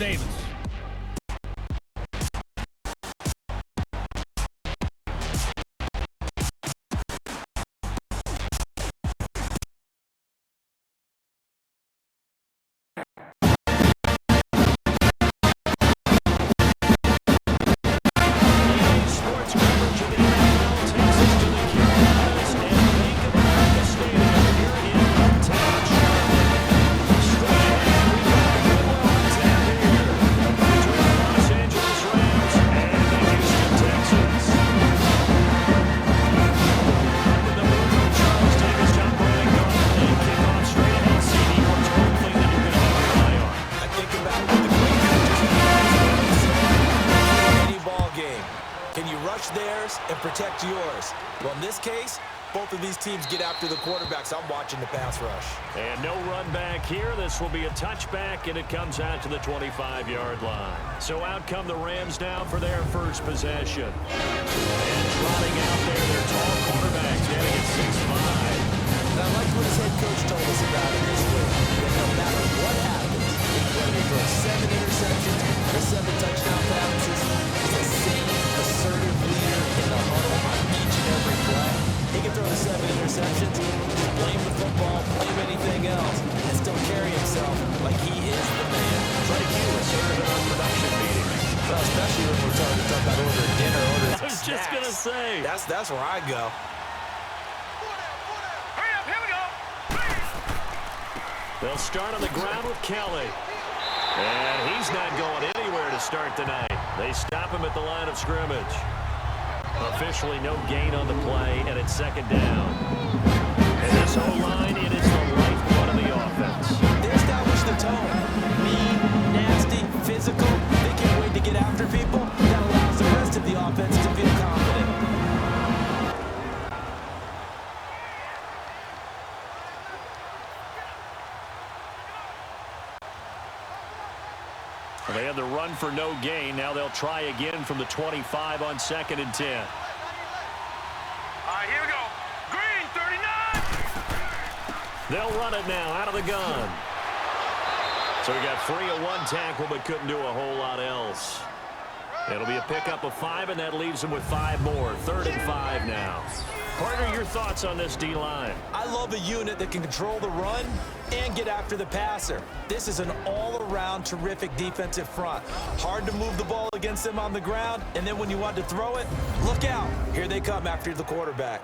Davis. Protect yours. Well, in this case, both of these teams get after the quarterbacks. I'm watching the pass rush. And no run back here. This will be a touchback, and it comes out to the 25-yard line. So out come the Rams now for their first possession. And trotting out there, their tall quarterback, standing at 6'5". And I like what his head coach told us about it this week. That no matter what happens, whether he throws 7 interceptions or 7 touchdown passes, he's the same assertive leader in the huddle on each and every play. He can throw the 7 interceptions, just blame the football, blame anything else, and still carry himself like he is the man. Like you asserted in our production meeting. Well, especially when we're talking about ordering dinner, ordering I was just going to say. That's where I go. Hurry up, here we go. They'll start on the ground with Kelly. And he's not going anywhere to start the night. They stop him at the line of scrimmage. Officially no gain on the play, and it's second down. And this whole line, it is the lifeblood of the offense. They establish the tone. Mean, nasty, physical. They can't wait to get after people. That allows the rest of the offense to feel confident. Well, they had the run for no gain. Now they'll try again from the 25 on 2nd and 10. All right, here we go. Green, 39. They'll run it now out of the gun. So he got free of one tackle but couldn't do a whole lot else. It'll be a pickup of 5, and that leaves him with 5 more. 3rd and 5 now. Partner, your thoughts on this D-line? I love a unit that can control the run and get after the passer. This is an all-around terrific defensive front. Hard to move the ball against them on the ground, and then when you want to throw it, look out. Here they come after the quarterback.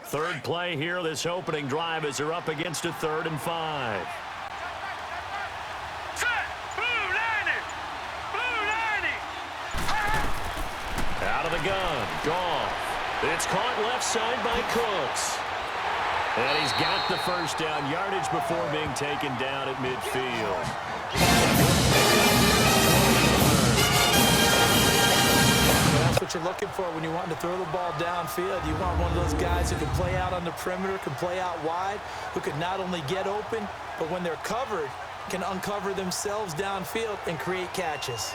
Third play here, this opening drive, as they're up against a 3rd and 5. Out of the gun, Goff. It's caught left side by Cooks. And he's got the first down, yardage before being taken down at midfield. That's what you're looking for when you want to throw the ball downfield. You want one of those guys who can play out on the perimeter, can play out wide, who can not only get open, but when they're covered, can uncover themselves downfield and create catches.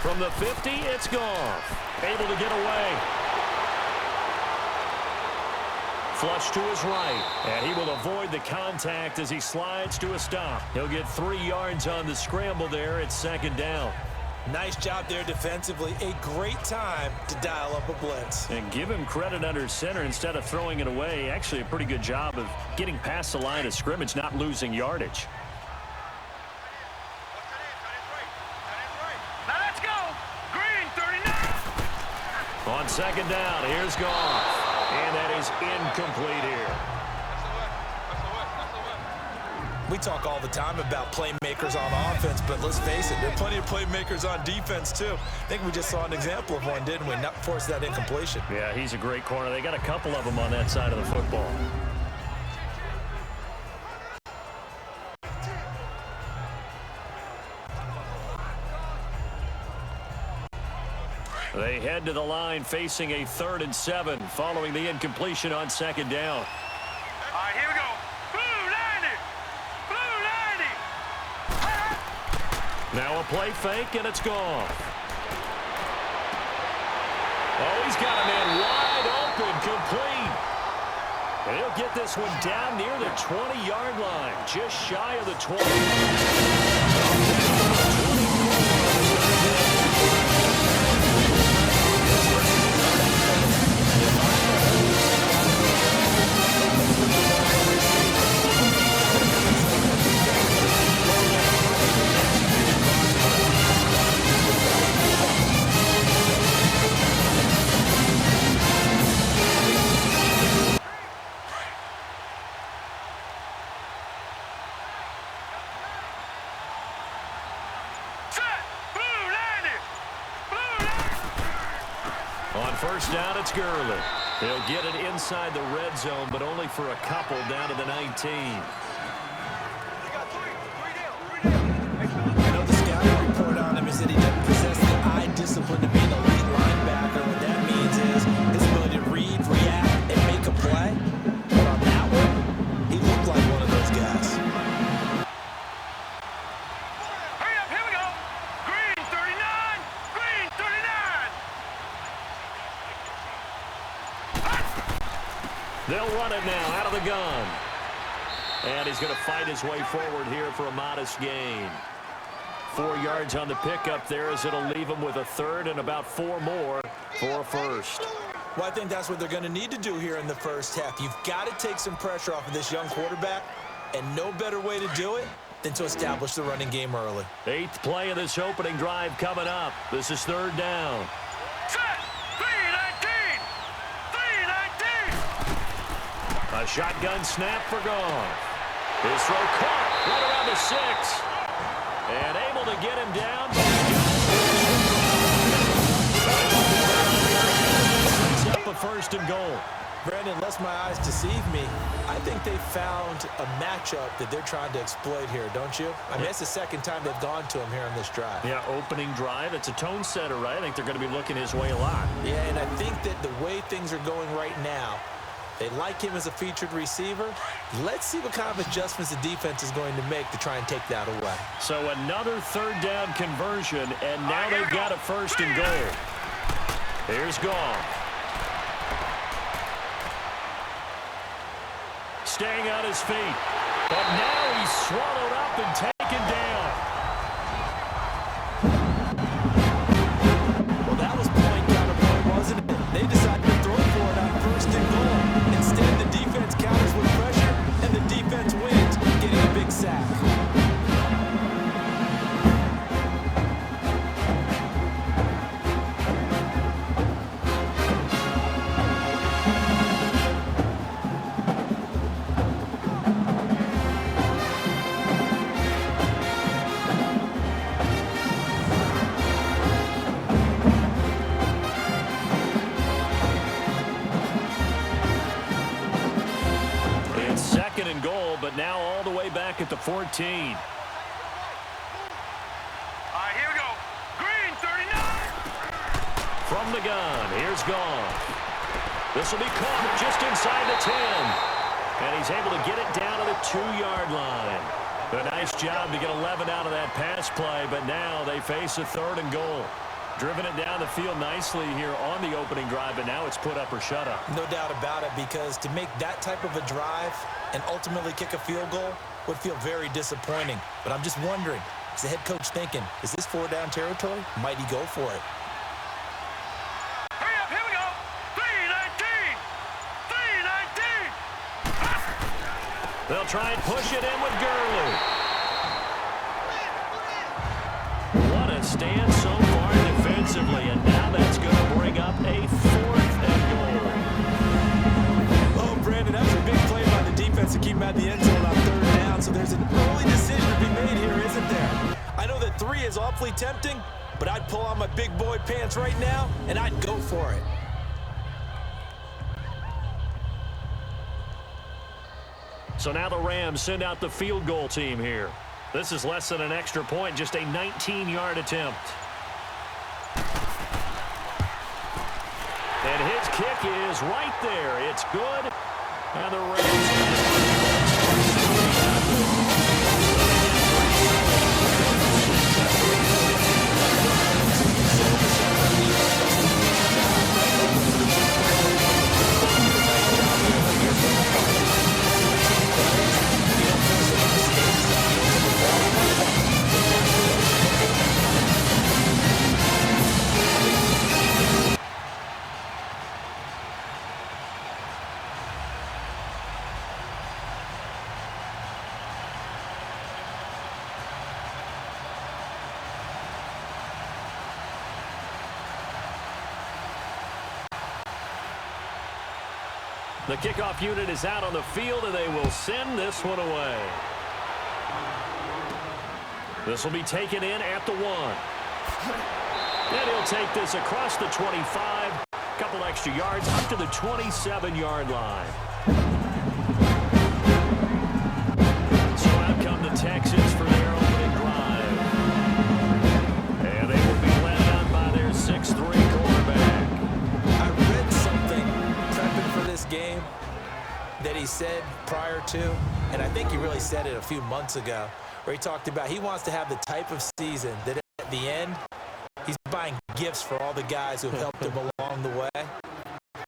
From the 50, it's Goff. Able to get away. Flush to his right, and he will avoid the contact as he slides to a stop. He'll get 3 yards on the scramble there. It's 2nd down. Nice job there defensively. A great time to dial up a blitz. And give him credit under center instead of throwing it away. Actually a pretty good job of getting past the line of scrimmage, not losing yardage. On 2nd down, here's Goff. And that is incomplete here. We talk all the time about playmakers on offense, but let's face it, there are plenty of playmakers on defense, too. I think we just saw an example of one, didn't we? Not force that incompletion. Yeah, he's a great corner. They got a couple of them on that side of the football. They head to the line facing a 3rd and 7 following the incompletion on 2nd down. All right, here we go. Blue 90. Blue 90. Now a play fake, and it's gone. Oh, he's got a man wide open, complete. And he'll get this one down near the 20-yard line, just shy of the 20. On 1st down, it's Gurley. He'll get it inside the red zone, but only for a couple down to the 19. I know the scouting report on him is that he doesn't possess the eye discipline to be an elite linebacker. What that means is his ability to read, react, and make a play. But on that one, he looked like one of those guys. Hurry up, here we go. Green 39. Green 39. They'll run it now out of the gun. And he's going to fight his way forward here for a modest gain. 4 yards on the pickup there as it'll leave him with a 3rd and about 4 more for a 1st. Well, I think that's what they're going to need to do here in the 1st half. You've got to take some pressure off of this young quarterback, and no better way to do it than to establish the running game early. 8th play of this opening drive coming up. This is 3rd down. Set. 319. 319. A shotgun snap for Goff. His throw caught right around the 6. And able to get him down. Sets up a 1st and goal. Brandon, lest my eyes deceive me, I think they found a matchup that they're trying to exploit here, don't you? I mean, it's the 2nd time they've gone to him here on this drive. Yeah, opening drive. It's a tone setter, right? I think they're going to be looking his way a lot. Yeah, and I think that the way things are going right now, they like him as a featured receiver. Let's see what kind of adjustments the defense is going to make to try and take that away. So another 3rd down conversion, and now they've got a 1st and goal. Here's Goff. Staying on his feet. But now he's swallowed up and taken down. Well, that was point counterpoint, wasn't it? They decided to throw for it on 1st and goal. Instead, the defense counters with pressure, and the defense wins, getting a big sack. But now all the way back at the 14. All right, here we go. Green 39. From the gun, here's Goff. This will be caught just inside the 10. And he's able to get it down to the 2-yard line. A nice job to get 11 out of that pass play, but now they face a 3rd and goal. Driven it down the field nicely here on the opening drive, but now it's put up or shut up. No doubt about it, because to make that type of a drive and ultimately kick a field goal would feel very disappointing. But I'm just wondering, is the head coach thinking, is this 4-down territory? Might he go for it? Hurry up, here we go. 319. 319. They'll try and push it in with Gurley. What a stand so far defensively, and now that's going to bring up a 4th and goal. Oh, Brandon, that's a big play by the defense to keep him at the end zone on 3rd down, so there's an early decision to be made here, isn't there? I know that 3 is awfully tempting, but I'd pull on my big boy pants right now, and I'd go for it. So now the Rams send out the field goal team here. This is less than an extra point, just a 19-yard attempt. And his kick is right there. It's good. And the Rams. The kickoff unit is out on the field, and they will send this one away. This will be taken in at the 1. And he'll take this across the 25. A couple extra yards up to the 27-yard line. So out come the Texans for their opening drive. And they will be led on by their 6'3 quarterback. I read something prepping for this game that he said prior to, and I think he really said it a few months ago, where he talked about he wants to have the type of season that at the end, he's buying gifts for all the guys who have helped him along the way.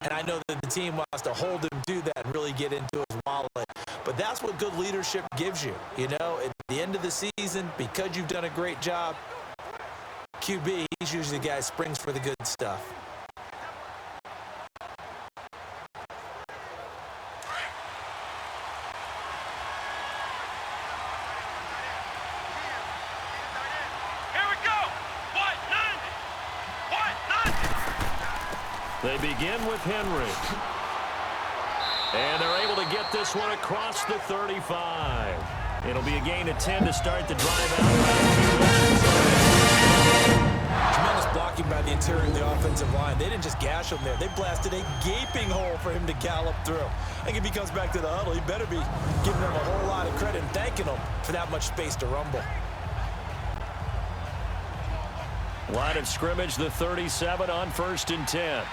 And I know that the team wants to hold him to that and really get into his wallet. But that's what good leadership gives you. You know, at the end of the season, because you've done a great job, QB, he's usually the guy who springs for the good stuff. They begin with Henry. And they're able to get this one across the 35. It'll be a gain of 10 to start the drive out. Tremendous blocking by the interior of the offensive line. They didn't just gash him there. They blasted a gaping hole for him to gallop through. I think if he comes back to the huddle, he better be giving them a whole lot of credit and thanking them for that much space to rumble. Line of scrimmage, the 37 on 1st and 10.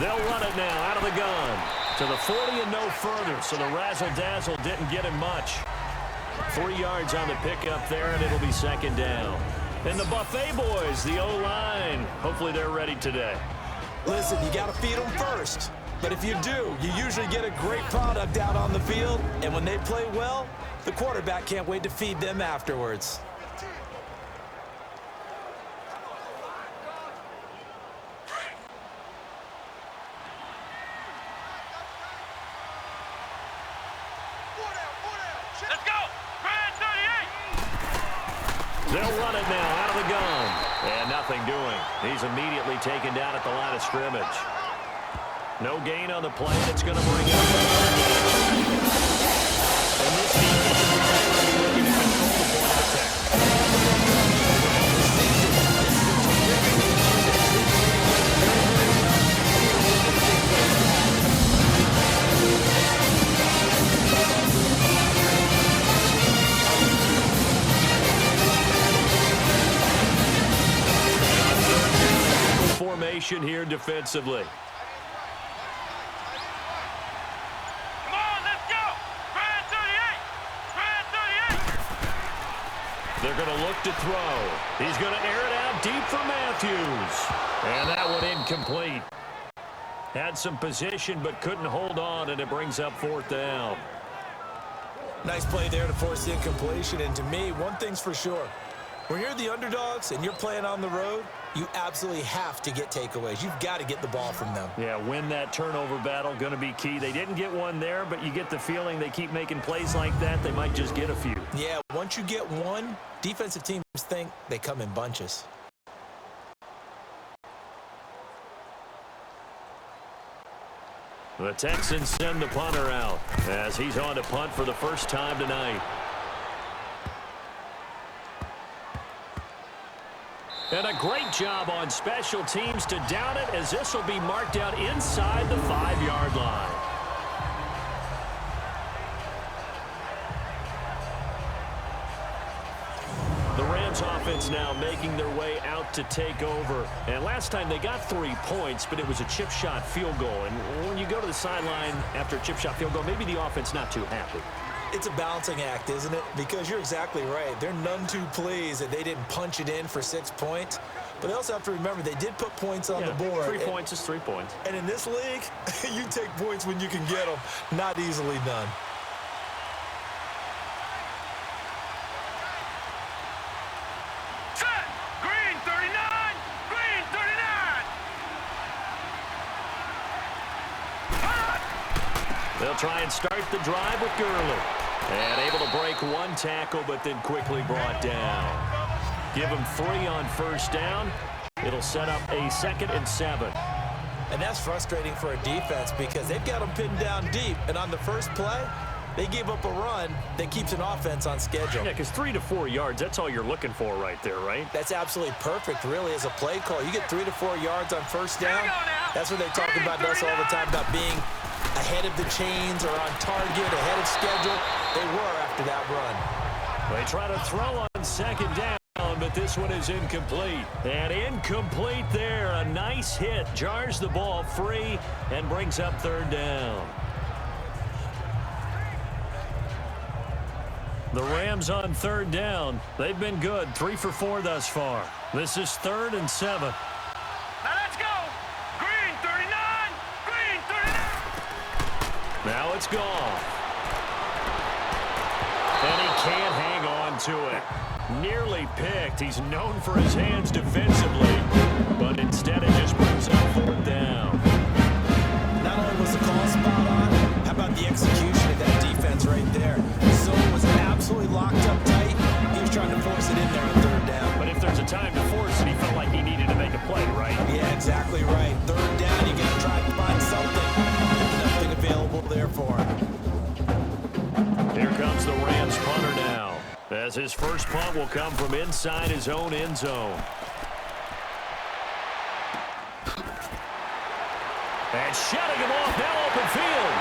They'll run it now out of the gun to the 40 and no further. So the razzle-dazzle didn't get him much. 3 yards on the pickup there, and it'll be 2nd down. And the Buffet boys, the O-line, hopefully they're ready today. Listen, you got to feed them first. But if you do, you usually get a great product out on the field. And when they play well, the quarterback can't wait to feed them afterwards. They'll run it now out of the gun. And nothing doing. He's immediately taken down at the line of scrimmage. No gain on the play. That's going to bring up. And this defense is looking to control the ball attack. Formation here defensively. Come on, let's go! Brand 38! Brand 38! They're going to look to throw. He's going to air it out deep for Matthews. And that one incomplete. Had some position but couldn't hold on, and it brings up 4th down. Nice play there to force the incompletion. And to me, one thing's for sure. When you're the underdogs and you're playing on the road, you absolutely have to get takeaways. You've got to get the ball from them. Yeah, win that turnover battle, going to be key. They didn't get one there, but you get the feeling they keep making plays like that, they might just get a few. Yeah, once you get one, defensive teams think they come in bunches. The Texans send the punter out as he's on to punt for the first time tonight. And a great job on special teams to down it, as this will be marked out inside the 5-yard line. offense now making their way out to take over. And last time they got 3 points, but it was a chip shot field goal. And when you go to the sideline after a chip shot field goal, maybe the offense not too happy. It's a balancing act, isn't it? Because you're exactly right. They're none too pleased that they didn't punch it in for 6 points. But they also have to remember they did put points on the board. 3 points is 3 points. And in this league, you take points when you can get them. Not easily done. Set. Green 39. Green 39. They'll try and start the drive with Gurley. And able to break one tackle, but then quickly brought down. Give him 3 on first down. It'll set up a 2nd and 7. And that's frustrating for a defense because they've got them pinned down deep. And on the first play, they gave up a run that keeps an offense on schedule. Yeah, because 3 to 4 yards, that's all you're looking for right there, right? That's absolutely perfect, really, as a play call. You get 3 to 4 yards on first down. That's what they talk about us all the time, about being ahead of the chains or on target, ahead of schedule. They were after that run. They try to throw on second down, but this one is incomplete. And incomplete there. A nice hit. Jars the ball free and brings up 3rd down. The Rams on 3rd down. They've been good. 3 for 4 thus far. This is 3rd and 7. Now let's go. Green 39. Green 39. Now it's gone. And he can't hang on to it. Nearly picked. He's known for his hands defensively, but instead it just brings up 4th down. Not only was the call spot on, how about the execution of that defense right there? Zone was absolutely locked up tight. He was trying to force it in there on 3rd down. But if there's a time to force it, he felt like he needed to make a play, right? Yeah, exactly right. 3rd down, you got to try to find something. There's nothing available there for him. Here comes the Rams punter now, as his first punt will come from inside his own end zone. And shutting him off, now open field.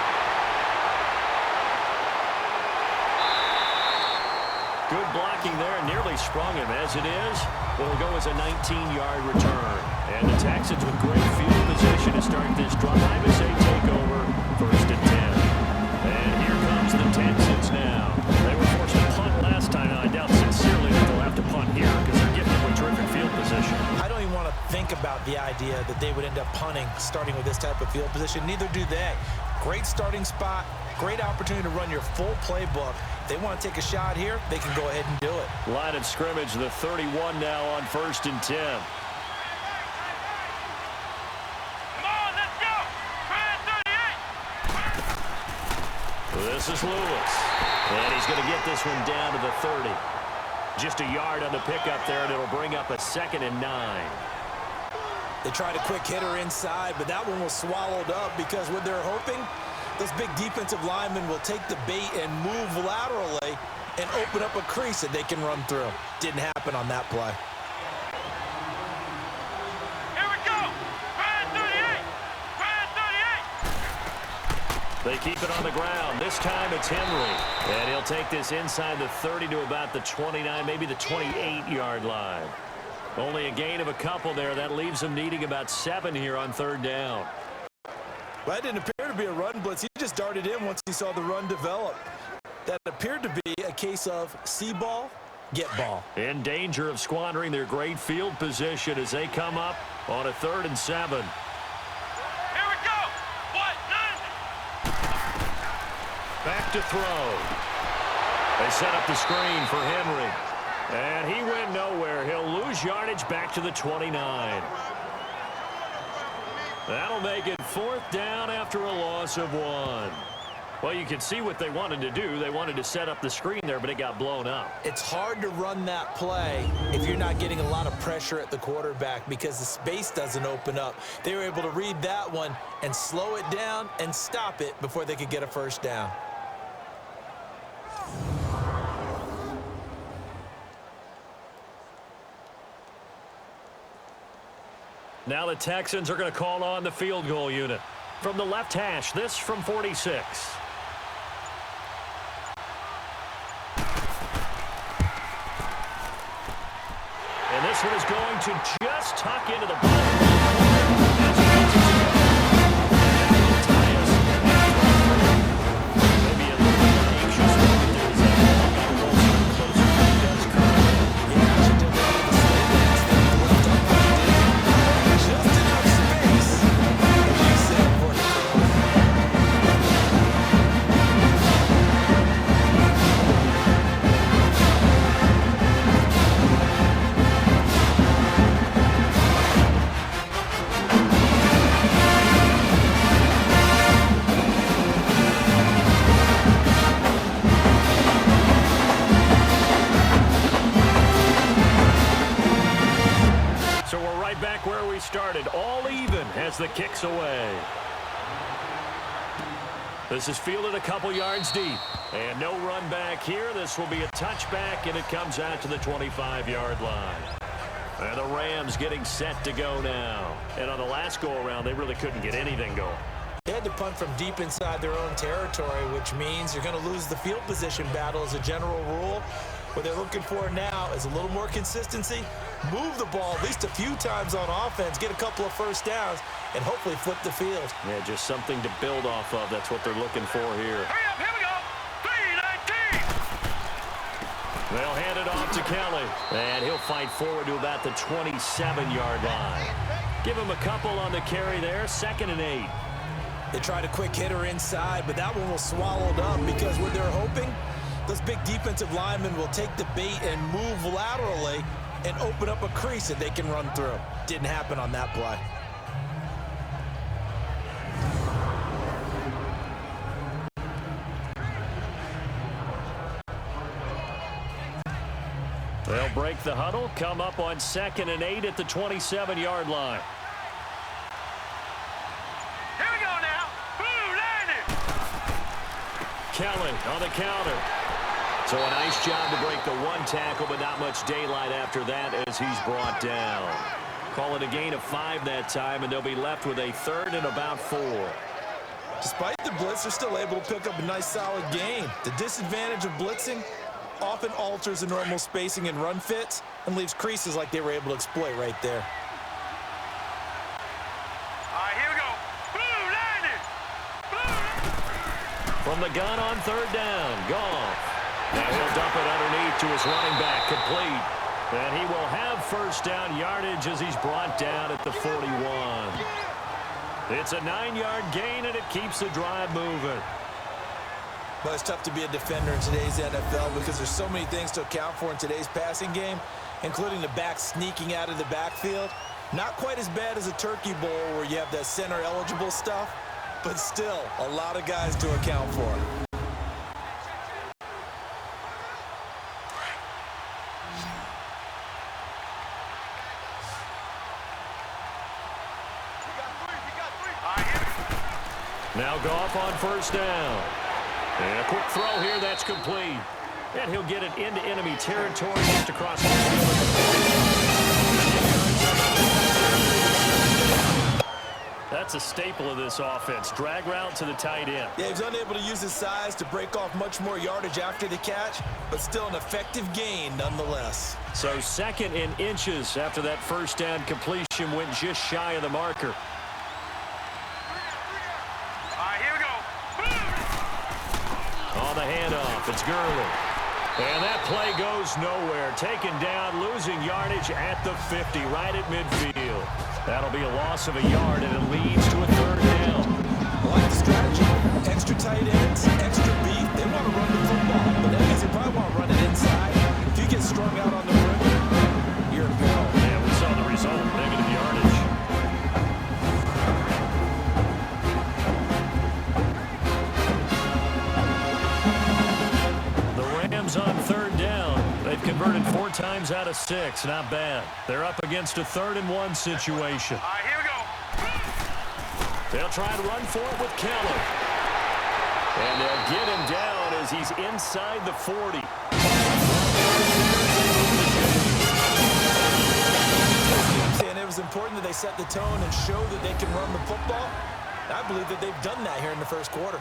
Good blocking there, nearly sprung him. As it is, it'll go as a 19-yard return. And the Texans with great field position to start this drive as they take over 1st and 10. And here comes the Texans now. They were forced to punt last time, and I doubt sincerely that they'll have to punt here because they're getting them with terrific field position. I don't even want to think about the idea that they would end up punting starting with this type of field position. Neither do they. Great starting spot, great opportunity to run your full playbook. If they want to take a shot here, they can go ahead and do it. Line of scrimmage, the 31 now on 1st and 10. Come on, let's go. Green 38. This is Lewis. And he's going to get this one down to the 30. Just a yard on the pickup there, and it'll bring up a 2nd and 9. They tried a quick hitter inside, but that one was swallowed up because what they're hoping, those big defensive linemen will take the bait and move laterally and open up a crease that they can run through. Didn't happen on that play. Here we go. Green 38. Green 38. They keep it on the ground. This time it's Henry. And he'll take this inside the 30 to about the 29, maybe the 28-yard line. Only a gain of a couple there. That leaves them needing about 7 here on 3rd down. Well, that didn't appear to be a run blitz. He just darted in once he saw the run develop. That appeared to be a case of see ball, get ball. In danger of squandering their great field position as they come up on a 3rd and 7. Here we go. What? Back to throw. They set up the screen for Henry. And he went nowhere. He'll lose yardage back to the 29. That'll make it 4th down after a loss of 1. Well, you can see what they wanted to do. They wanted to set up the screen there, but it got blown up. It's hard to run that play if you're not getting a lot of pressure at the quarterback because the space doesn't open up. They were able to read that one and slow it down and stop it before they could get a 1st down. Now the Texans are going to call on the field goal unit. From the left hash, this from 46. This one is going to just tuck into the bottom. Started all even as the kick's away. This is fielded a couple yards deep. And no run back here. This will be a touchback, and it comes out to the 25-yard line. And the Rams getting set to go now. And on the last go-around, they really couldn't get anything going. They had to punt from deep inside their own territory, which means you're going to lose the field position battle as a general rule. What they're looking for now is a little more consistency, move the ball at least a few times on offense, get a couple of first downs, and hopefully flip the field. Yeah, just something to build off of. That's what they're looking for here. Hurry up, here we go. 3-19. They'll hand it off to Kelly, and he'll fight forward to about the 27-yard line. Give him a couple on the carry there, 2nd and 8. They tried a quick hitter inside, but that one was swallowed up because what they're hoping, those big defensive linemen will take the bait and move laterally and open up a crease that they can run through. Didn't happen on that play. They'll break the huddle, come up on 2nd and 8 at the 27-yard line. Here we go now. Blue landed. Kelly on the counter. So a nice job to break the one tackle, but not much daylight after that as he's brought down. Call it a gain of 5 that time, and they'll be left with a 3rd and about 4. Despite the blitz, they're still able to pick up a nice solid gain. The disadvantage of blitzing often alters the normal spacing and run fits and leaves creases like they were able to exploit right there. All right, here we go. Blue landed. Blue. From the gun on 3rd down, Goff. Now he'll dump it underneath to his running back, complete. And he will have 1st down yardage as he's brought down at the 41. It's a 9-yard gain, and it keeps the drive moving. But it's tough to be a defender in today's NFL because there's so many things to account for in today's passing game, including the back sneaking out of the backfield. Not quite as bad as a turkey bowl where you have that center-eligible stuff, but still a lot of guys to account for. Now Goff on 1st down. And a quick throw here, that's complete. And he'll get it into enemy territory just across the field. That's a staple of this offense. Drag route to the tight end. Yeah, he's unable to use his size to break off much more yardage after the catch, but still an effective gain nonetheless. So 2nd and inches after that 1st down completion went just shy of the marker. On the handoff, it's Gurley. And that play goes nowhere. Taken down, losing yardage at the 50, right at midfield. That'll be a loss of a yard, and it leads to a 3rd down. I like the strategy. Extra tight ends, extra beef. They want to run the football, but that means they probably want to run it inside. If you get strung out on the perimeter, you're in peril. Yeah, we saw the result, negative yardage. On 3rd down. They've converted 4 times out of 6. Not bad. They're up against a 3rd and 1 situation. All right, here we go. They'll try to run for it with Kelly. And they'll get him down as he's inside the 40. And it was important that they set the tone and show that they can run the football. I believe that they've done that here in the 1st quarter.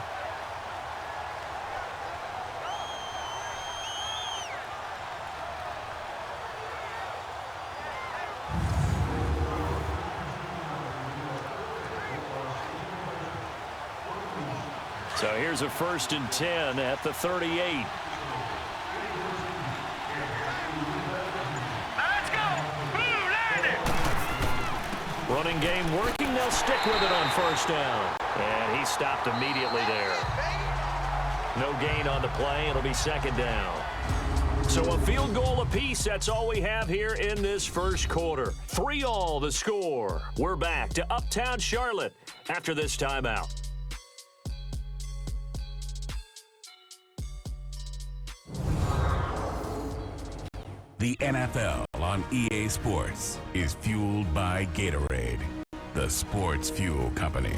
So here's a 1st and 10 at the 38. Let's go. Blue landed. Running game working. They'll stick with it on 1st down. And he stopped immediately there. No gain on the play. It'll be 2nd down. So a field goal apiece. That's all we have here in this first quarter. 3-all the score. We're back to Uptown Charlotte after this timeout. The NFL on EA Sports is fueled by Gatorade, the sports fuel company.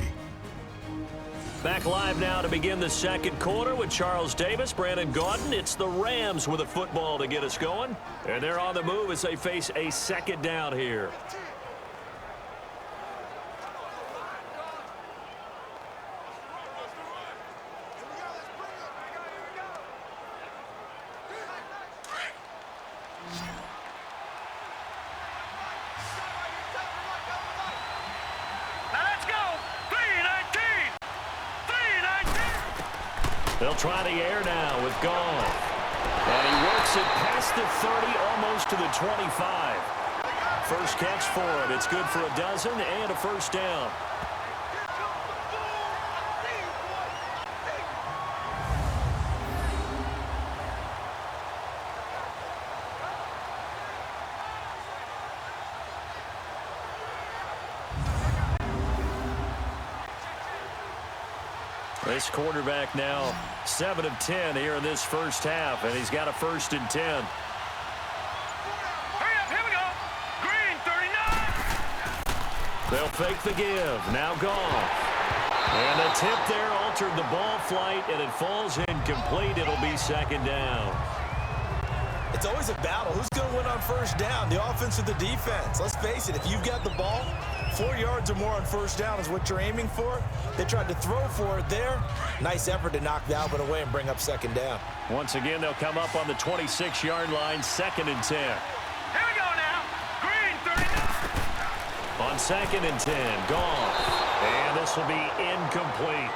Back live now to begin the second quarter with Charles Davis, Brandon Gaudin. It's the Rams with a football to get us going. And they're on the move as they face a 2nd down here. They'll try the air now with Goff. And he works it past the 30, almost to the 25. First catch for him. It's good for a dozen and a 1st down. This quarterback now 7 of 10 here in this first half, and he's got a 1st and 10. Hurry up, here we go. Green 39. They'll fake the give. Now Goff. And the tip there altered the ball flight, and it falls incomplete. It'll be 2nd down. It's always a battle. Who's going to win on 1st down, the offense or the defense? Let's face it, if you've got the ball, 4 yards or more on 1st down is what you're aiming for. They tried to throw for it there. Nice effort to knock the Albert away and bring up 2nd down. Once again, they'll come up on the 26-yard line, 2nd and 10. Here we go now. Green 39. On 2nd and 10, Goff. And this will be incomplete.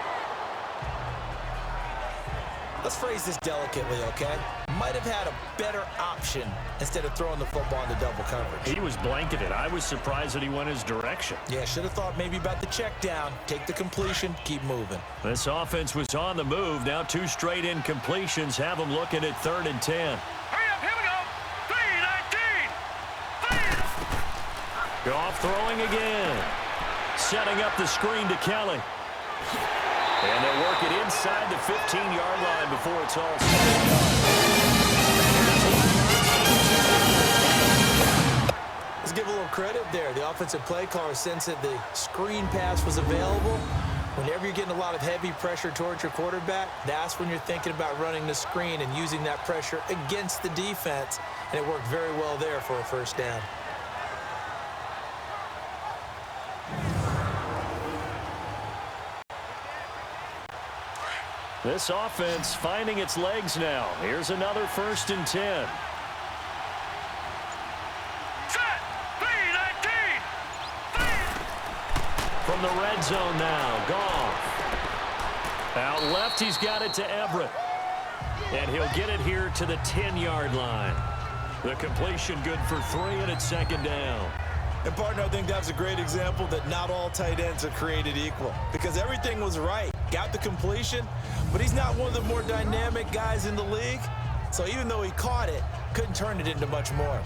Let's phrase this delicately, okay? Might have had a better option instead of throwing the football into double coverage. He was blanketed. I was surprised that he went his direction. Yeah, should have thought maybe about the check down. Take the completion, keep moving. This offense was on the move. Now 2 straight incompletions have them looking at 3rd and 10. Hurry up, here we go. 3-19. Goff throwing again. Setting up the screen to Kelly. And they'll work it inside the 15-yard line before it's all said and done. Let's give a little credit there. The offensive play caller sensed that the screen pass was available. Whenever you're getting a lot of heavy pressure towards your quarterback, that's when you're thinking about running the screen and using that pressure against the defense. And it worked very well there for a 1st down. This offense finding its legs now. Here's another 1st and 10. Set. 3-19. From the red zone now, Goff. Out left, he's got it to Everett. And he'll get it here to the 10-yard line. The completion good for 3, and it's 2nd down. And, partner, I think that's a great example that not all tight ends are created equal. Because everything was right. Got the completion, but he's not one of the more dynamic guys in the league. So even though he caught it, couldn't turn it into much more.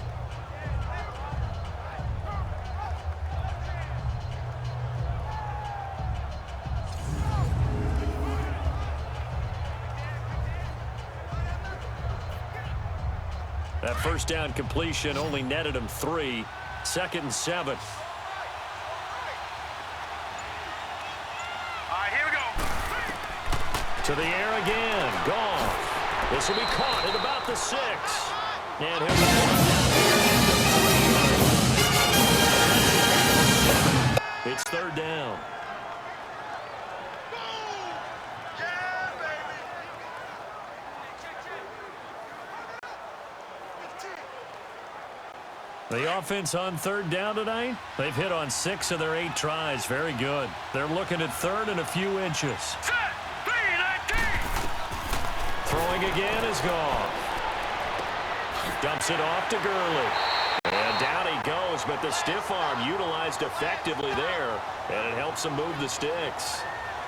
That 1st down completion only netted him 3. 2nd and 7. To the air again. Goff. This will be caught at about the 6. And he'll be down here. It's 3rd down. The offense on 3rd down tonight, they've hit on 6 of their 8 tries. Very good. They're looking at 3rd and a few inches. Set. 3-19. Throwing again is Goff. Dumps it off to Gurley. And down he goes, but the stiff arm utilized effectively there, and it helps him move the sticks.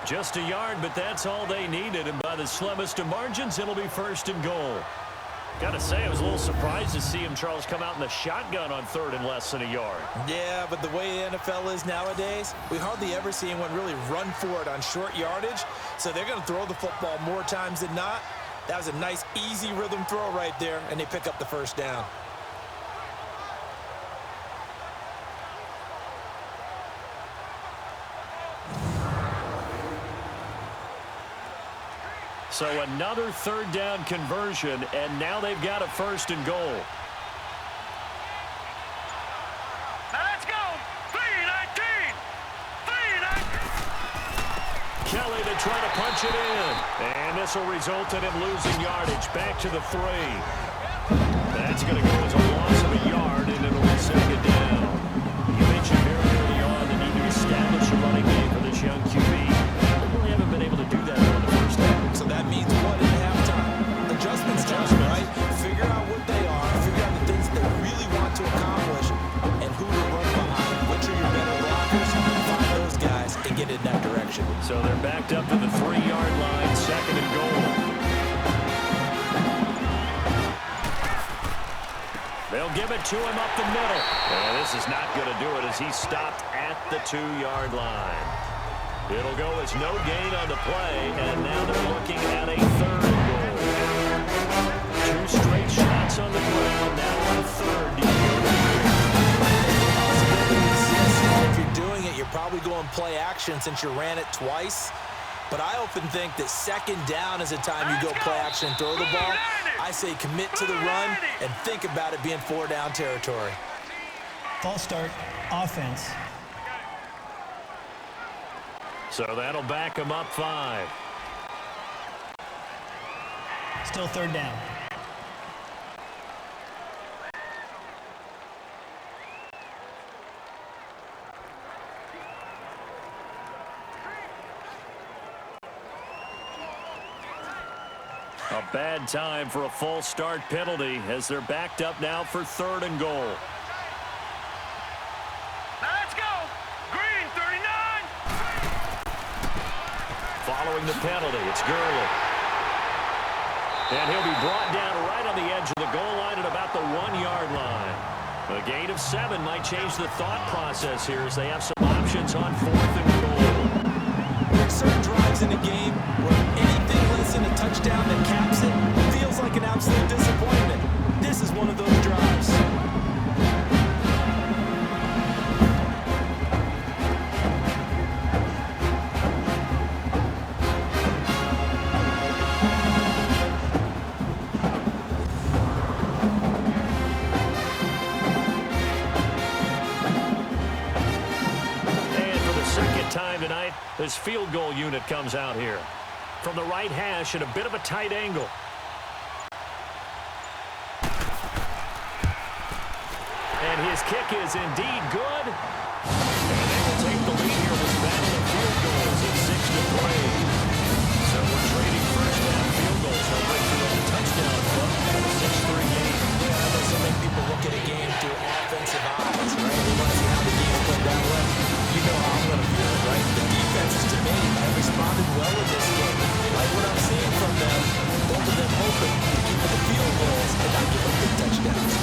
Just a yard, but that's all they needed, and by the slimmest of margins, it'll be 1st and goal. Got to say, I was a little surprised to see him, Charles, come out in the shotgun on 3rd and less than a yard. Yeah, but the way the NFL is nowadays, we hardly ever see anyone really run for it on short yardage, so they're going to throw the football more times than not. That was a nice, easy rhythm throw right there, and they pick up the 1st down. So another 3rd down conversion, and now they've got a 1st and goal. Now let's go. 3-19. 3-19. Kelly to try to punch it in. And this will result in him losing yardage. Back to the 3. That's going to go as a loss of a yard, and it'll be 2nd down. You mentioned very early on the need to establish a running game for this young QB. They really haven't been able to do that in the first half. So that means what in halftime? Adjustments, right? Figure out what they are, figure out the things they really want to accomplish, and who to run behind. Which are your better blockers? Find those guys and get in that direction. So they're backed up to the 3-yard line, 2nd and goal. They'll give it to him up the middle. And this is not going to do it as he stopped at the 2-yard line. It'll go as no gain on the play, and now they're looking at a 3rd and goal. 2 straight shots on the ground, now on 3rd. If you're doing it, you're probably going play action since you ran it twice. But I often think that 2nd down is a time you go play action and throw the ball. I say commit to the run and think about it being 4-down territory. False start, offense. So that'll back him up 5. Still 3rd down. A bad time for a false start penalty as they're backed up now for 3rd and goal. Now let's go. Green 39. Following the penalty, it's Gurley. And he'll be brought down right on the edge of the goal line at about the 1-yard line. A gain of 7 might change the thought process here as they have some options on 4th and goal. There's certain drives in the game where anything less than a touchdown that caps it feels like an absolute disappointment. This is one of those drives. Tonight, this field goal unit comes out here from the right hash at a bit of a tight angle. And his kick is indeed good. And they will take the lead here with battle of field goals at 6-3. So we're trading first down field goals. They'll break through a touchdown club for the 6-3 game. Yeah, I know so many people look at a game through offensive eyes, right? They want to see how the game played that way. You know how I'm going to view it, right? The defenses, to me, have responded well in this game. Like what I'm seeing from them, both of them hoping to keep the field goals and not give up big touchdowns.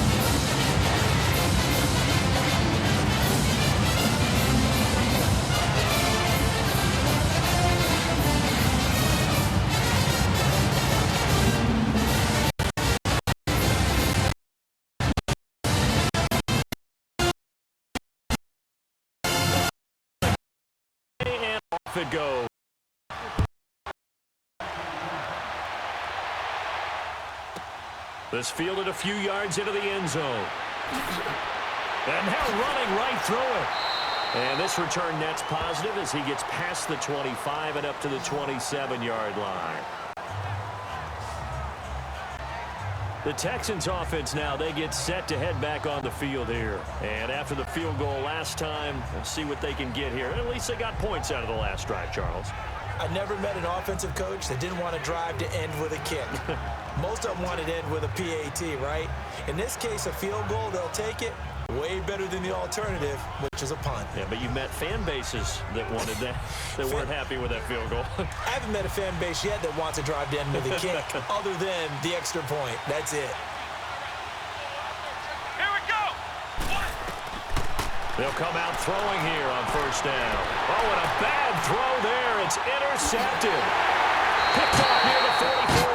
Off it goes. This fielded a few yards into the end zone. And now running right through it. And this return net's positive as he gets past the 25 and up to the 27-yard line. The Texans offense now, they get set to head back on the field here. And after the field goal last time, we'll see what they can get here. At least they got points out of the last drive, Charles. I never met an offensive coach that didn't want to drive to end with a kick. Most of them wanted to end with a PAT, right? In this case, a field goal, they'll take it. Way better than the alternative, which is a punt. Yeah, but you met fan bases that wanted that, that weren't happy with that field goal. I haven't met a fan base yet that wants to drive to end with a kick other than the extra point. That's it. Here we go. They'll come out throwing here on first down. Oh, and a bad throw there. It's intercepted. Picked off near the 44.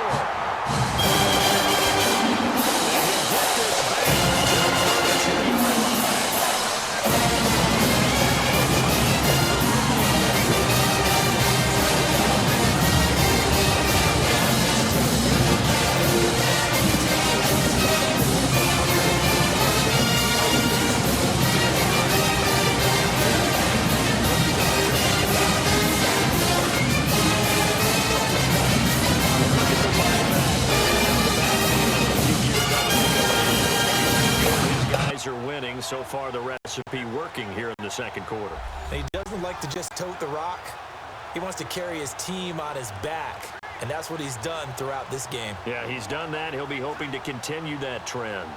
Are winning. So far, the recipe working here in the second quarter. He doesn't like to just tote the rock. He wants to carry his team on his back, and that's what he's done throughout this game. Yeah, he's done that. He'll be hoping to continue that trend.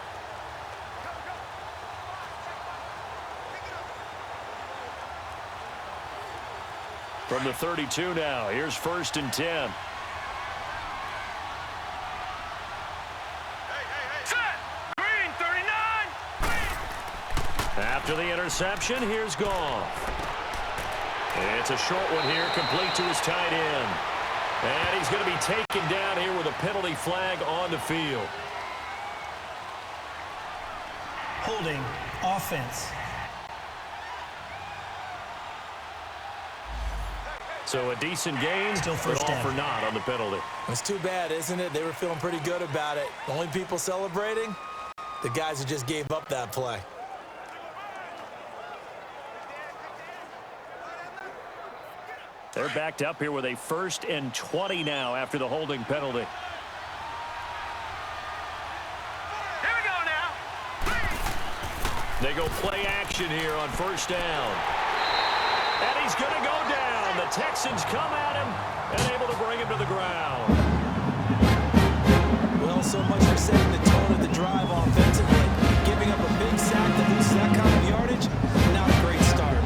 From the 32 now, here's 1st and 10. After the interception, here's Goff. It's a short one here, complete to his tight end. And he's going to be taken down here with a penalty flag on the field. Holding offense. So a decent game, Still first but all down. for naught on the penalty. It's too bad, isn't it? They were feeling pretty good about it. The only people celebrating, the guys who just gave up that play. They're backed up here with a 1st and 20 now after the holding penalty. Here we go now. They go play action here on first down. And he's going to go down. The Texans come at him and able to bring him to the ground. Well, so much for setting the tone of the drive offensively. Giving up a big sack that loses that kind of yardage, not a great start.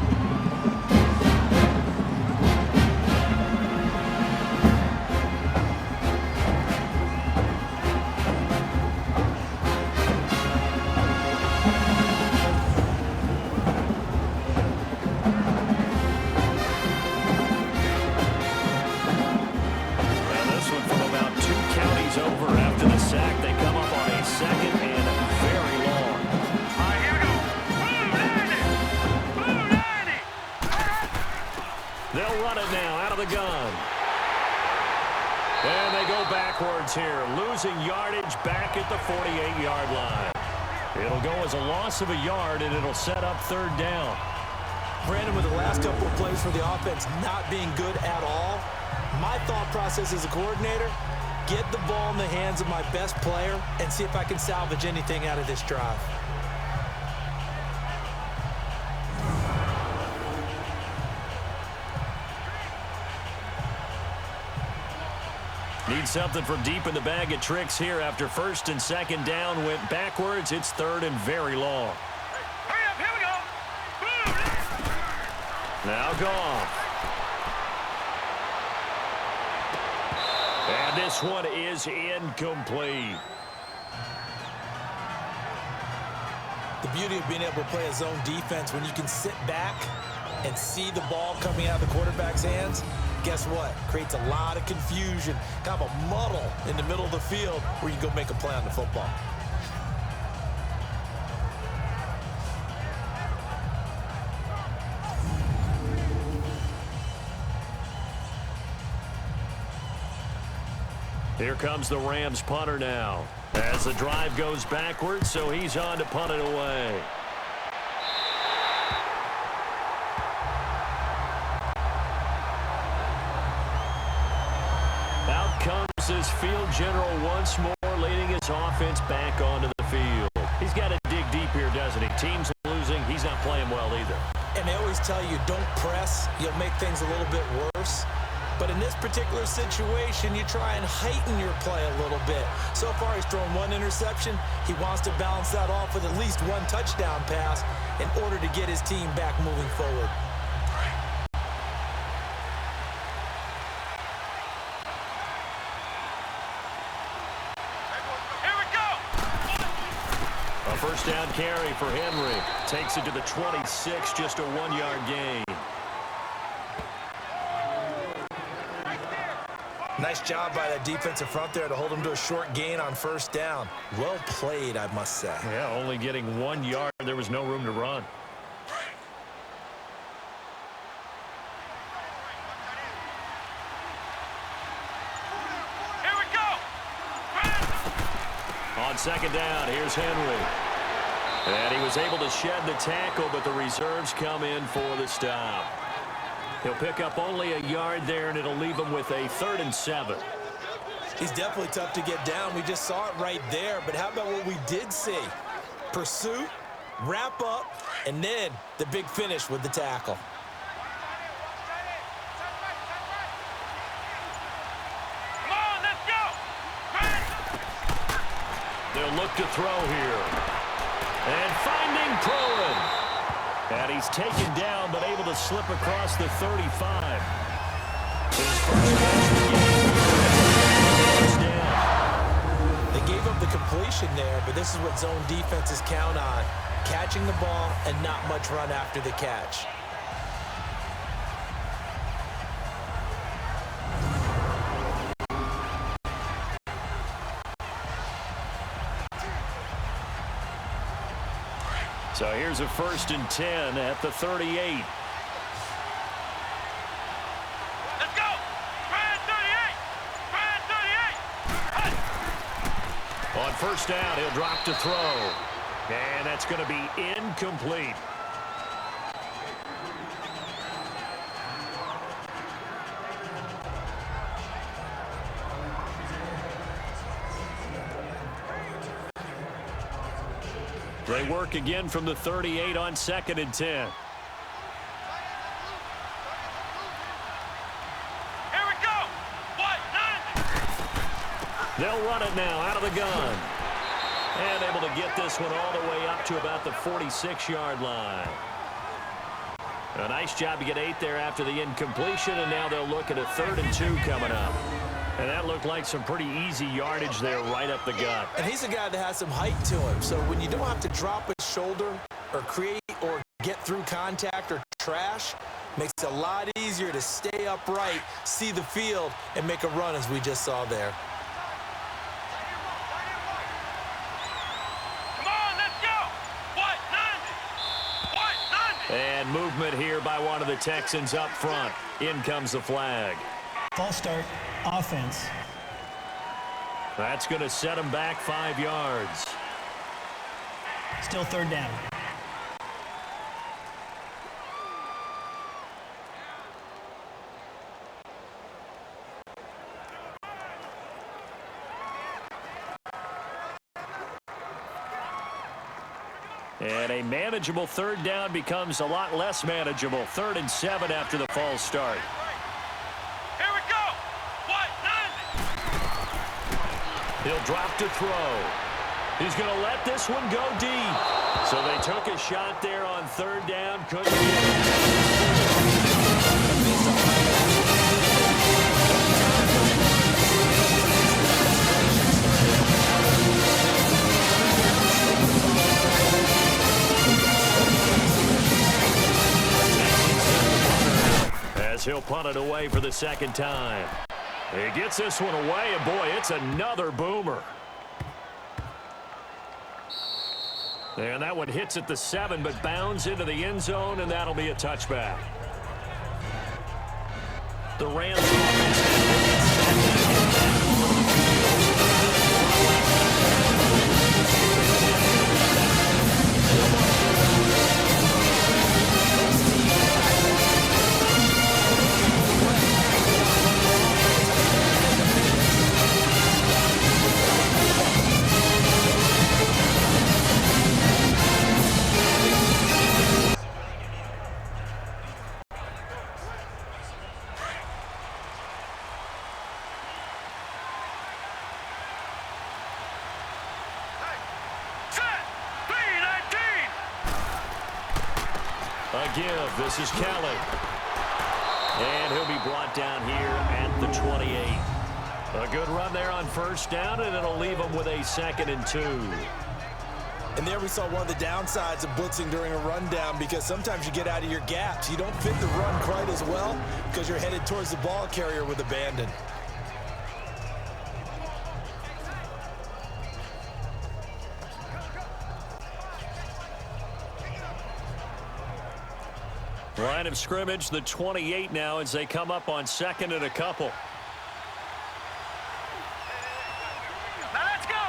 Here, losing yardage back at the 48-yard line. It'll go as a loss of a yard, and it'll set up 3rd down. Brandon, with the last couple of plays for the offense not being good at all, my thought process as a coordinator, get the ball in the hands of my best player and see if I can salvage anything out of this drive. Need something from deep in the bag of tricks here after 1st and 2nd down went backwards. It's 3rd and very long. Hurry up, here we go. Now Goff. And this one is incomplete. The beauty of being able to play a zone defense when you can sit back and see the ball coming out of the quarterback's hands, guess what? Creates a lot of confusion, kind of a muddle in the middle of the field where you go make a play on the football. Here comes the Rams punter now. As the drive goes backwards, so he's on to punt it away. Out comes this field general once more, leading his offense back onto the field. He's got to dig deep here, doesn't he? Team's losing. He's not playing well either. And they always tell you, don't press. You'll make things a little bit worse. But in this particular situation, you try and heighten your play a little bit. So far, he's thrown one interception. He wants to balance that off with at least one touchdown pass in order to get his team back moving forward. A first down carry for Henry. Takes it to the 26, just a 1-yard gain. Nice job by that defensive front there to hold him to a short gain on first down. Well played, I must say. Yeah, only getting 1 yard. There was no room to run. Here we go. On second down, here's Henry. And he was able to shed the tackle, but the reserves come in for the stop. He'll pick up only a yard there, and it'll leave him with a 3rd and 7. He's definitely tough to get down. We just saw it right there. But how about what we did see? Pursuit, wrap up, and then the big finish with the tackle. Come on, let's go. They'll look to throw here. And finding Pruitt. And he's taken down, but able to slip across the 35. His first down. They gave up the completion there, but this is what zone defenses count on. Catching the ball and not much run after the catch. So here's a 1st and 10 at the 38. Let's go. Brand 38. Brand 38. On first down, he'll drop to throw. And that's going to be incomplete. They work again from the 38 on 2nd and 10. Here we go. What? 90. They'll run it now out of the gun. And able to get this one all the way up to about the 46-yard line. A nice job to get 8 there after the incompletion, and now they'll look at a 3rd and 2 coming up. And that looked like some pretty easy yardage there right up the gut. And he's a guy that has some height to him, so when you don't have to drop his shoulder or create or get through contact or trash, makes it a lot easier to stay upright, see the field, and make a run as we just saw there. Come on, let's go. What? 90. What? 90. And movement here by one of the Texans up front. In comes the flag. False start, offense. That's going to set him back 5 yards. Still 3rd down. And a manageable 3rd down becomes a lot less manageable. 3rd and 7 after the false start. Here we go. What? 90. He'll drop to throw. He's going to let this one go deep. So they took a shot there on 3rd down. Couldn't get it. As he'll punt it away for the 2nd time. He gets this one away, and boy, it's another boomer. And that one hits at the 7, but bounds into the end zone, and that'll be a touchback. The Rams offense. A give. This is Kelly. And he'll be brought down here at the 28. A good run there on first down, and it'll leave him with a 2nd and 2. And there we saw one of the downsides of blitzing during a rundown, because sometimes you get out of your gaps. You don't fit the run quite as well because you're headed towards the ball carrier with abandon. Line of scrimmage, the 28 now, as they come up on 2nd and a couple. Now let's go.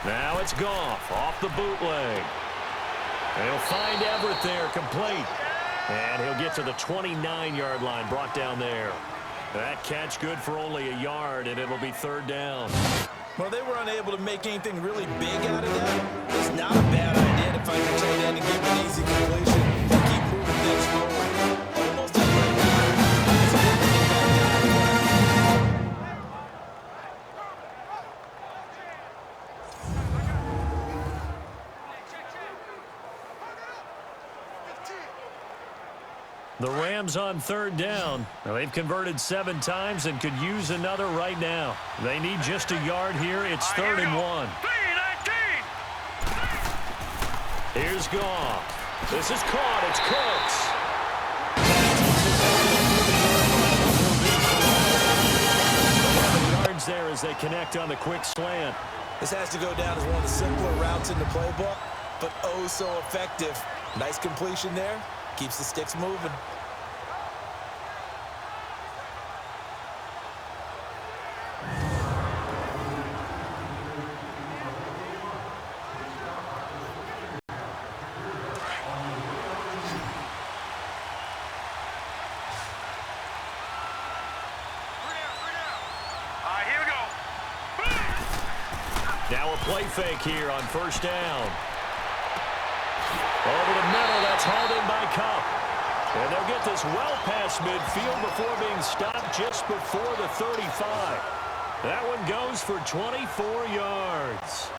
Now it's Goff off the bootleg. He'll find Everett there, complete. And he'll get to the 29-yard line, brought down there. That catch good for only a yard, and it'll be 3rd down. Well, they were unable to make anything really big out of that. It's not a bad idea to find your tight end and give an easy completion and keep moving things forward. Almost a great time. It's good to get that guy. The Rams on 3rd down. Now, they've converted 7 times and could use another right now. They need just a yard here. It's 3rd and 1. 3-19. Here's Goff. This is caught. It's Cooks. Yards there as they connect on the quick slant. This has to go down as one of the simpler routes in the playbook, but oh so effective. Nice completion there. Keeps the sticks moving. Here we go. Now a play fake here on 1st down. Over the middle, that's hauled in by Cup. And they'll get this well past midfield before being stopped just before the 35. That one goes for 24 yards.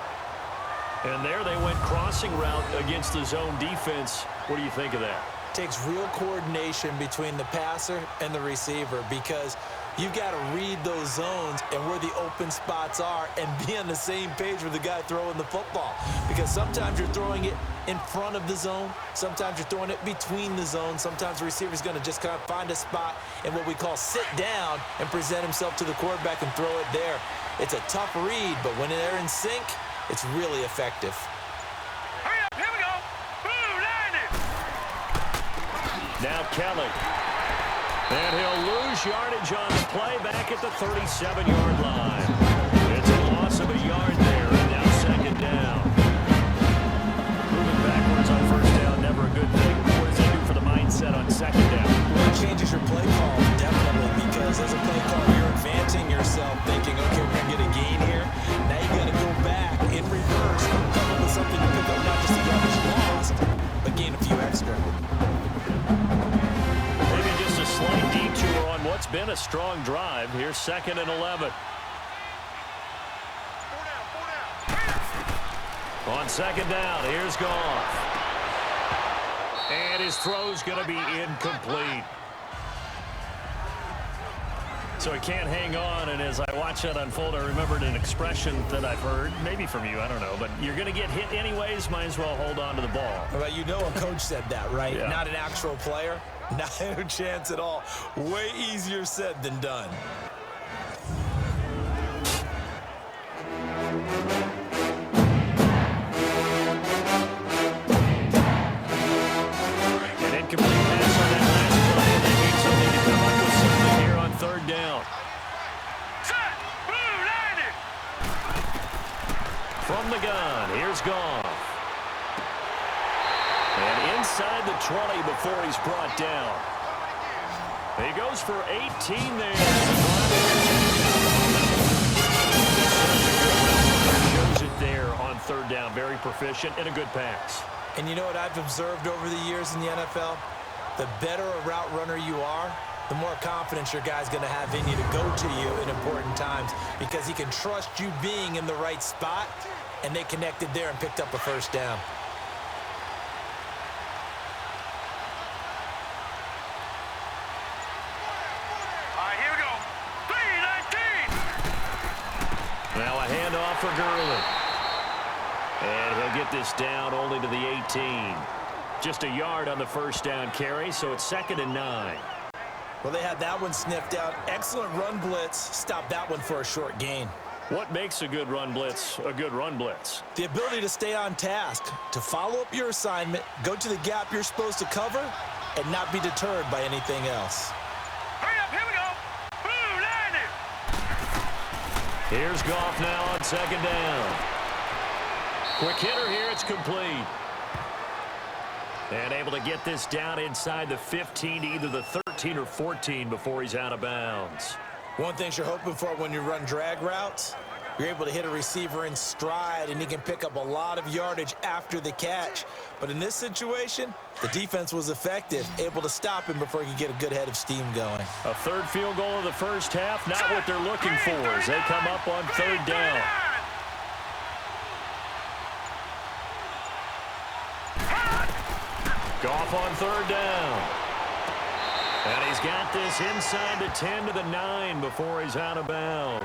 And there they went crossing route against the zone defense. What do you think of that? Takes real coordination between the passer and the receiver, because you've got to read those zones and where the open spots are and be on the same page with the guy throwing the football. Because sometimes you're throwing it in front of the zone. Sometimes you're throwing it between the zones. Sometimes the receiver's going to just kind of find a spot and what we call sit down and present himself to the quarterback and throw it there. It's a tough read, but when they're in sync, it's really effective. Hurry up. Here we go. Boom, 90. Now Kelly. And he'll lose yardage on the play back at the 37-yard line. It's a loss of a yard there, and now 2nd down. Moving backwards on 1st down, never a good thing. What does that do for the mindset on 2nd down? Well, it changes your play call, definitely, because as a play call, you're advancing yourself, thinking, okay, we're going to get a gain here. Now you got to go back in reverse, come up with something to pick up not just the yardage lost, but gain a few extra. A slight detour on what's been a strong drive. Here's 2nd and 11. On 2nd down, here's Goff. And his throw's going to be incomplete. So he can't hang on, and as I watch that unfold, I remembered an expression that I've heard, maybe from you, I don't know, but you're going to get hit anyways, might as well hold on to the ball. Well, you know a coach said that, right? Yeah. Not an actual player. Not a chance at all. Way easier said than done. An incomplete pass on that last play, and they need something to come up with something here on 3rd down. Set. Boom, 90. From the gun, here's Goff. And inside the 20 before he's brought down. He goes for 18 there. Shows it there on 3rd down. Very proficient and a good pass. And you know what I've observed over the years in the NFL? The better a route runner you are, the more confidence your guy's going to have in you to go to you in important times, because he can trust you being in the right spot, and they connected there and picked up a 1st down. Now a handoff for Gurley. And he'll get this down only to the 18. Just a yard on the first down carry, so it's 2nd and 9. Well, they had that one sniffed out. Excellent run blitz. Stopped that one for a short gain. What makes a good run blitz a good run blitz? The ability to stay on task, to follow up your assignment, go to the gap you're supposed to cover, and not be deterred by anything else. Hurry up, here we go. Blue line it. Here's Goff now on 2nd down. Quick hitter here, it's complete. And able to get this down inside the 15 to either the 13 or 14 before he's out of bounds. One thing you're hoping for when you run drag routes, you're able to hit a receiver in stride, and he can pick up a lot of yardage after the catch. But in this situation, the defense was effective, able to stop him before he could get a good head of steam going. A third field goal of the first half, not what they're looking for as they come up on 3rd down. Goff on 3rd down. And he's got this inside the 10 to the 9 before he's out of bounds.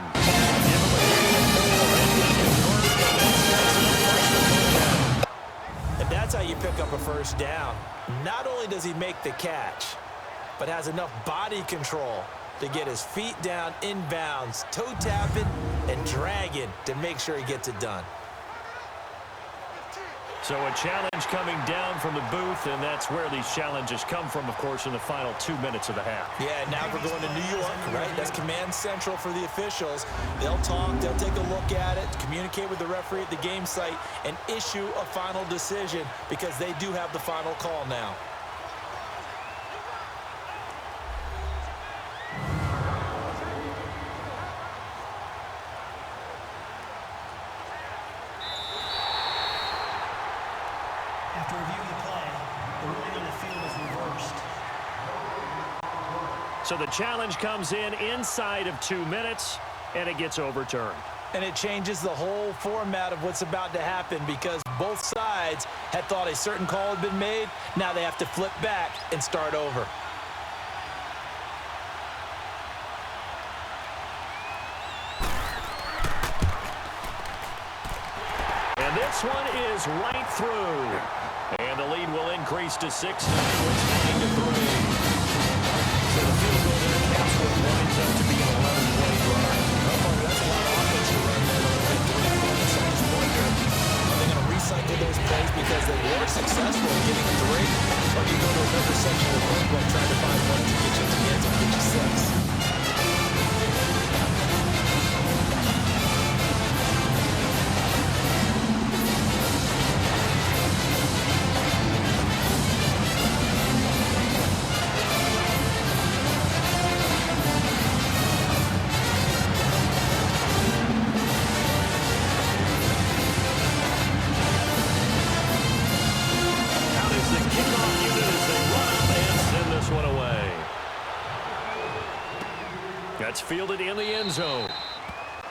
And that's how you pick up a first down. Not only does he make the catch, but has enough body control to get his feet down inbounds, toe tapping and dragging to make sure he gets it done. So a challenge coming down from the booth, and that's where these challenges come from, of course, in the final 2 minutes of the half. Yeah, now we're going to New York, right? That's command central for the officials. They'll talk, they'll take a look at it, communicate with the referee at the game site, and issue a final decision because they do have the final call now. After reviewing the play, the ruling on the field is reversed. So the challenge comes in inside of 2 minutes, and it gets overturned. And it changes the whole format of what's about to happen because both sides had thought a certain call had been made. Now they have to flip back and start over. And this one is right through. And the lead will increase to 6 now. It's 9-3. So the field goal there counts what winds up to be an 11-point drive. That's a lot of offense to run there. They're 3 points at this point here. Are they going to recycle those plays because they were successful in getting 3? Or do you go to another section of the playbook trying to find one to get you to the end zone, get you 6? That's fielded in the end zone.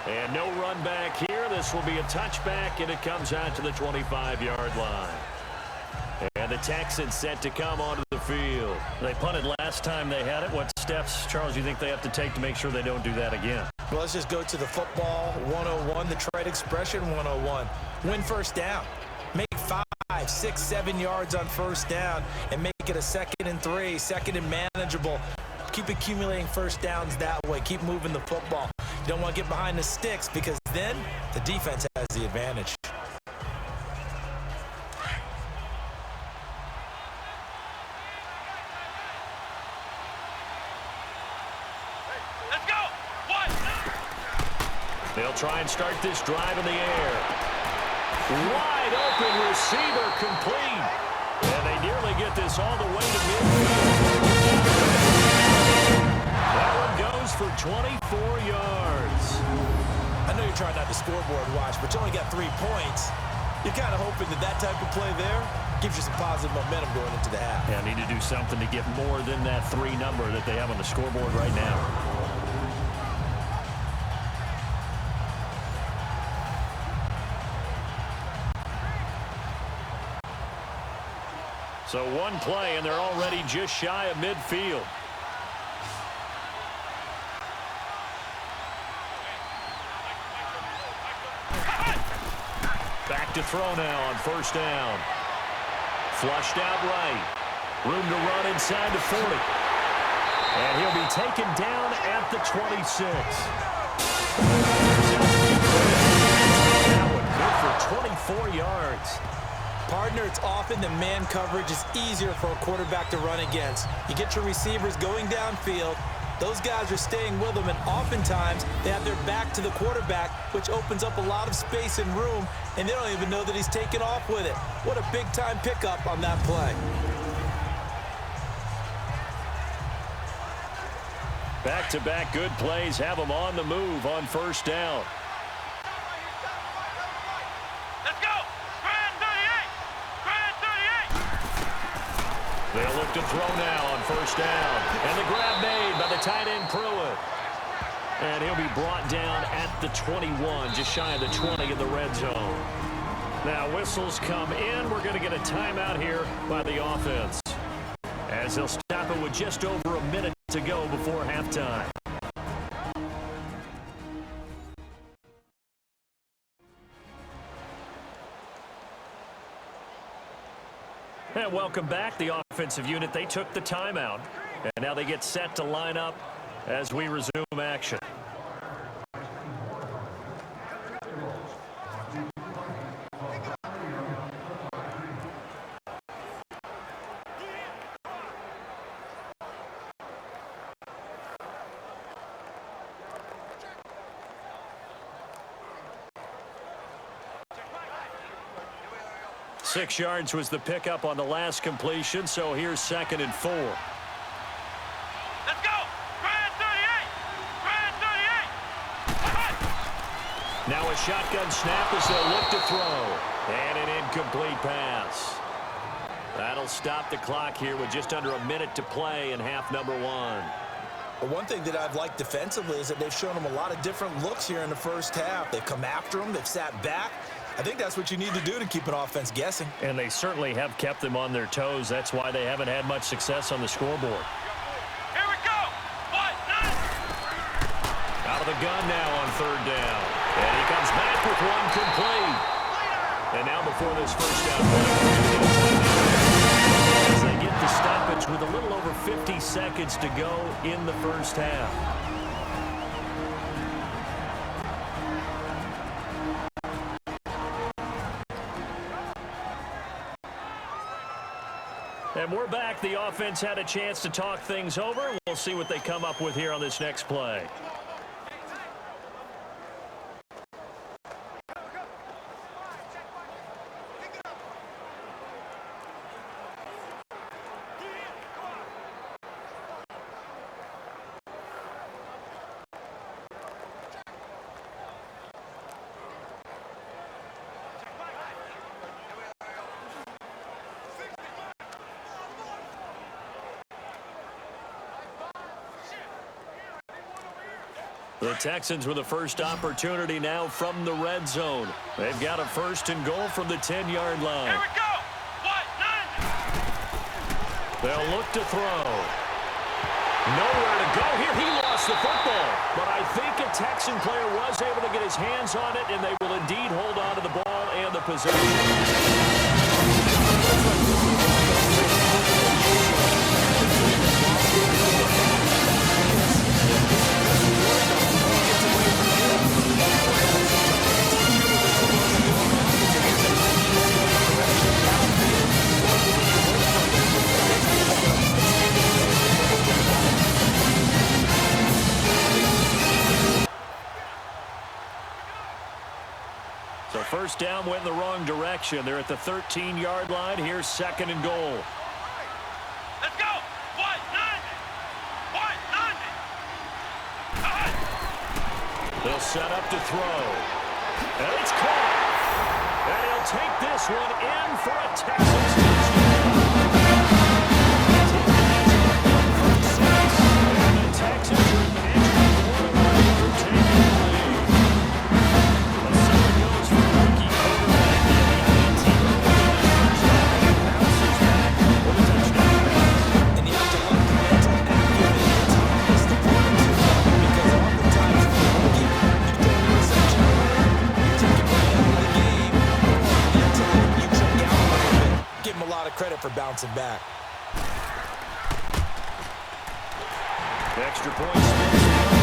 And no run back here. This will be a touchback, and it comes out to the 25-yard line. And the Texans set to come onto the field. They punted last time they had it. What steps, Charles, do you think they have to take to make sure they don't do that again? Well, let's just go to the football 101, the trade expression 101. Win first down. Make 5, 6, 7 yards on first down and make it a 2nd and 3, 2nd and manageable. Keep accumulating first downs that way. Keep moving the football. You don't want to get behind the sticks because then the defense has the advantage. Let's go. One. They'll try and start this drive in the air. Wide open receiver complete. And they nearly get this all the way to midfield. That one goes for 24 yards. I know you're trying not to scoreboard watch, but you only got 3 points. You're kind of hoping that that type of play there gives you some positive momentum going into the half. Yeah, need to do something to get more than that 3 number that they have on the scoreboard right now. So one play, and they're already just shy of midfield. Back to throw now on first down. Flushed out right. Room to run inside the 40. And he'll be taken down at the 26. That one good for 24 yards. Partner, it's often the man coverage is easier for a quarterback to run against. You get your receivers going downfield. Those guys are staying with them, and oftentimes they have their back to the quarterback, which opens up a lot of space and room, and they don't even know that he's taken off with it. What a big-time pickup on that play. Back-to-back good plays have them on the move on first down. Let's go! Grand 38! Grand 38! They'll look to throw now on first down. And the grab made by the tight end Pruitt. And he'll be brought down at the 21, just shy of the 20 in the red zone. Now whistles come in. We're going to get a timeout here by the offense, as they'll stop it with just over a minute to go before halftime. And welcome back. The offensive unit, they took the timeout, and now they get set to line up as we resume action. Six yards was the pickup on the last completion, so here's 2nd and 4. Let's go! Grand 38! Grand 38! Now a shotgun snap as they'll look to throw. And an incomplete pass. That'll stop the clock here with just under a minute to play in half number 1. But one thing that I've liked defensively is that they've shown them a lot of different looks here in the first half. They've come after them. They've sat back. I think that's what you need to do to keep an offense guessing. And they certainly have kept them on their toes. That's why they haven't had much success on the scoreboard. Here we go! 1, 9! Out of the gun now on 3rd down. And he comes back with one complete. And now before this first down play, as they get the stoppage with a little over 50 seconds to go in the first half. And we're back. The offense had a chance to talk things over. We'll see what they come up with here on this next play. The Texans with the first opportunity now from the red zone. They've got a 1st and goal from the 10-yard line. Here we go! 1, 9! They'll look to throw. Nowhere to go here. He lost the football. But I think a Texan player was able to get his hands on it, and they will indeed hold on to the ball and the possession. So first down went in the wrong direction. They're at the 13-yard line. Here's 2nd and goal. Let's go! 1, 9! 1, 9! They'll set up to throw. And it's caught. And he'll take this one in for a Texans touchdown. And the Texans are catching one for taking the lead. The center goes for rookie quarterback. Bounces back for the touchdown pass. And you have to look at mental accuracy. It's hardest to put into because oftentimes you don't interception. You're taking money out of the game. bouncing back. Extra points.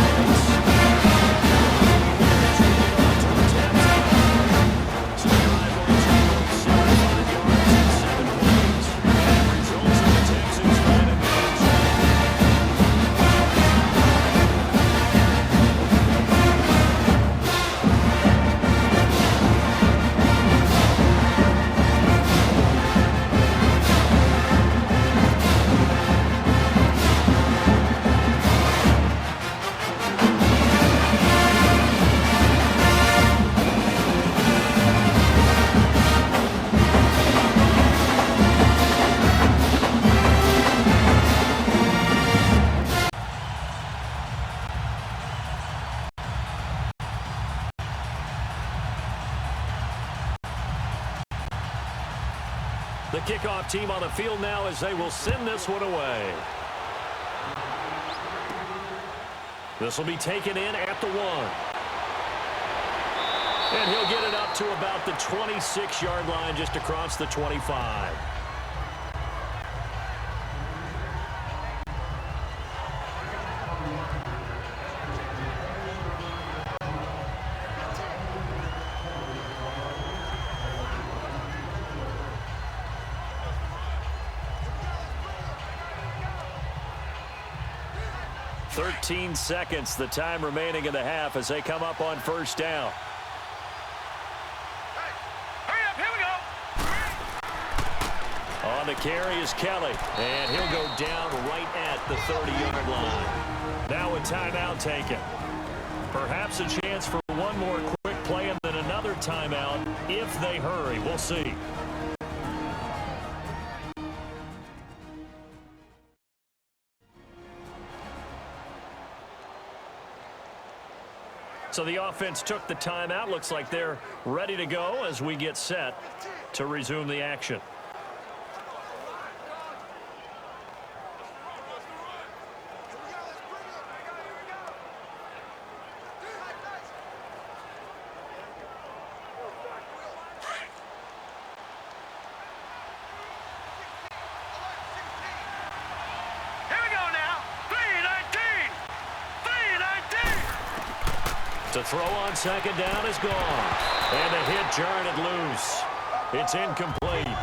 The kickoff team on the field now as they will send this one away. This will be taken in at the 1. And he'll get it up to about the 26-yard line just across the 25. Thirteen seconds, the time remaining in the half as they come up on first down. Hurry up, here we go. On the carry is Kelly, and he'll go down right at the 30-yard line. Now a timeout taken. Perhaps a chance for one more quick play and then another timeout if they hurry. We'll see. So the offense took the timeout. Looks like they're ready to go as we get set to resume the action. To throw on second down is gone. And the hit jarred it loose. It's incomplete.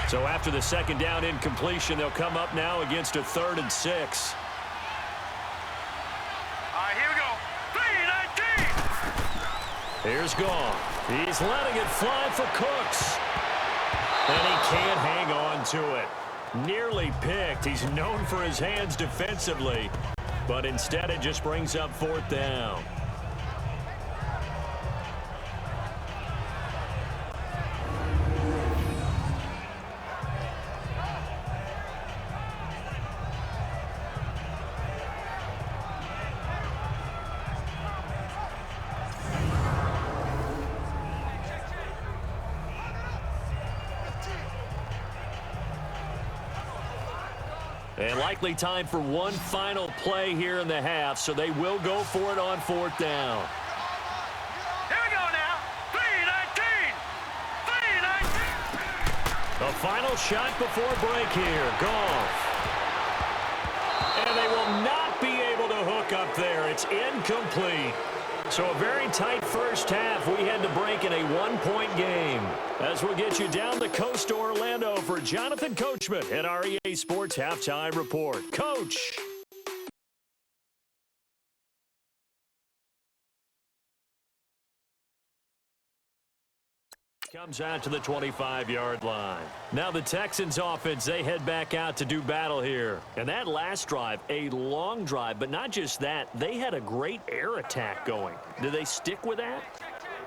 So after the second down incompletion, they'll come up now against a 3rd and 6. Here's gone. He's letting it fly for Cooks. And he can't hang on to it. Nearly picked. He's known for his hands defensively. But instead it just brings up 4th down. And likely time for one final play here in the half, so they will go for it on 4th down. Here we go now. 3-19. 3-19. The final shot before break here. Goff. And they will not be able to hook up there. It's incomplete. So a very tight first half. We had to break in a 1-point game. As we'll get you down the coast to Orlando for Jonathan Coachman at our EA Sports Halftime Report. Coach. Comes out to the 25-yard line. Now the Texans offense, they head back out to do battle here. And that last drive, a long drive, but not just that, they had a great air attack going. Do they stick with that?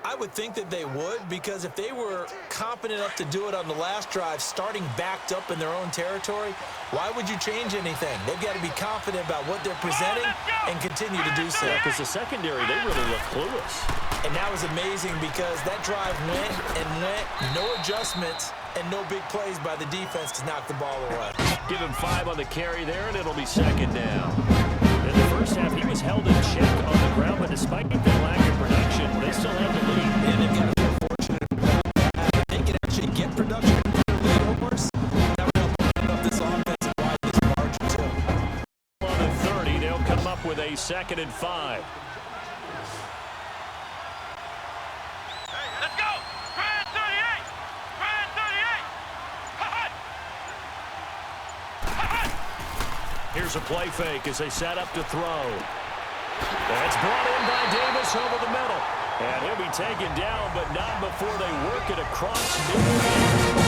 I would think that they would, because if they were competent enough to do it on the last drive, starting backed up in their own territory, why would you change anything? They've got to be confident about what they're presenting and continue to do so. Yeah, because the secondary, they really look clueless. And that was amazing because that drive went and went, no adjustments, and no big plays by the defense to knock the ball away. Give him 5 on the carry there, and it'll be second down. In the first half, he was held in check on the ground, but despite their lack of production, they still have the lead. And they've got to be fortunate if they can actually get production in their lead, of course. That would help open up this offense and widen this margin, too. On the 30, they'll come up with a 2nd and 5. Let's go! Grand 38! Grand 38! Ha-ha! Ha-ha! Here's a play fake as they set up to throw. That's brought in by Davis over the middle. And he'll be taken down, but not before they work it across midfield.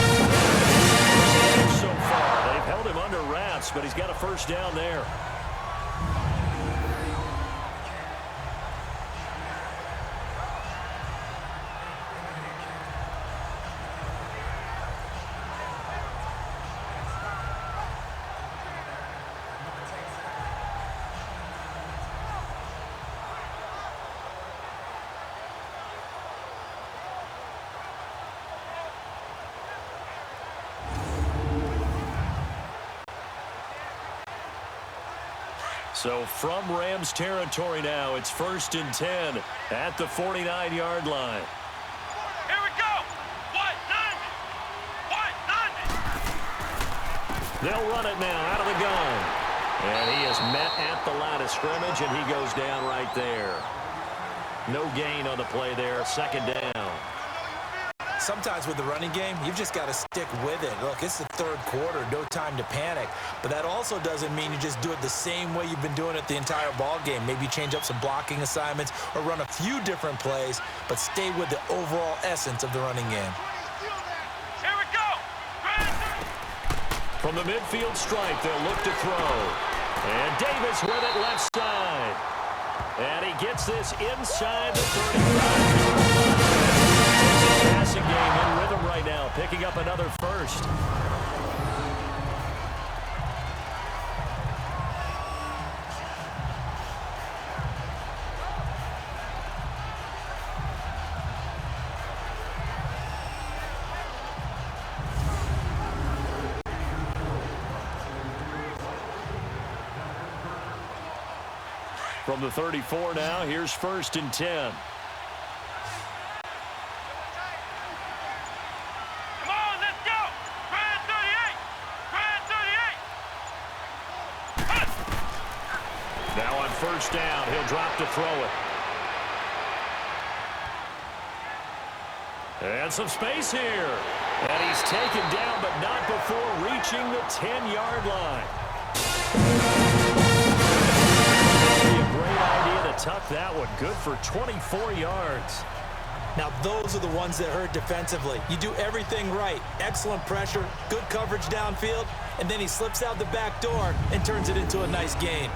So far, they've held him under wraps, but he's got a first down there. So from Rams territory now, it's 1st and 10 at the 49-yard line. Here we go! White 90! White 90! They'll run it now out of the gun. And he is met at the line of scrimmage, and he goes down right there. No gain on the play there, 2nd down. Sometimes with the running game, you've just got to stick with it. Look, it's the 3rd quarter, no time to panic. But that also doesn't mean you just do it the same way you've been doing it the entire ball game. Maybe change up some blocking assignments or run a few different plays, but stay with the overall essence of the running game. Here we go! From the midfield stripe, they'll look to throw. And Davis with it left side. And he gets this inside the 35. Passing game in rhythm right now, picking up another first. From the 34 now, here's 1st and 10. First down, he'll drop to throw it. And some space here. And he's taken down, but not before reaching the 10-yard line. Be a great idea to tuck that one. Good for 24 yards. Now, those are the ones that hurt defensively. You do everything right. Excellent pressure, good coverage downfield, and then he slips out the back door and turns it into a nice gain.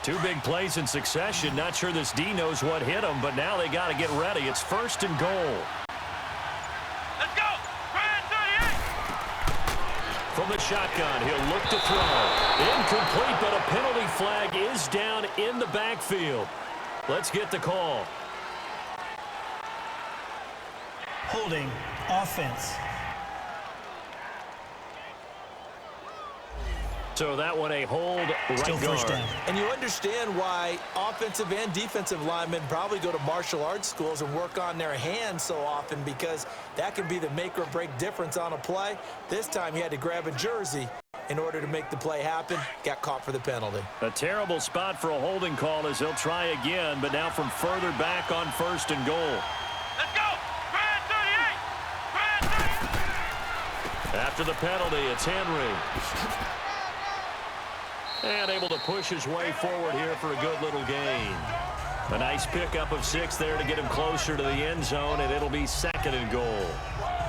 Two big plays in succession. Not sure this D knows what hit him, but now they got to get ready. It's 1st and goal. Let's go! Grand 38! From the shotgun, he'll look to throw. Incomplete, but a penalty flag is down in the backfield. Let's get the call. Holding offense. So that one a hold right Still first guard. down. And you understand why offensive and defensive linemen probably go to martial arts schools and work on their hands so often, because that can be the make or break difference on a play. This time he had to grab a jersey in order to make the play happen. Got caught for the penalty. A terrible spot for a holding call as they'll try again, but now from further back on 1st and goal. Let's go! Grand 38! Grand 38! After the penalty, it's Henry. And able to push his way forward here for a good little gain. A nice pickup of 6 there to get him closer to the end zone, and it'll be 2nd and goal.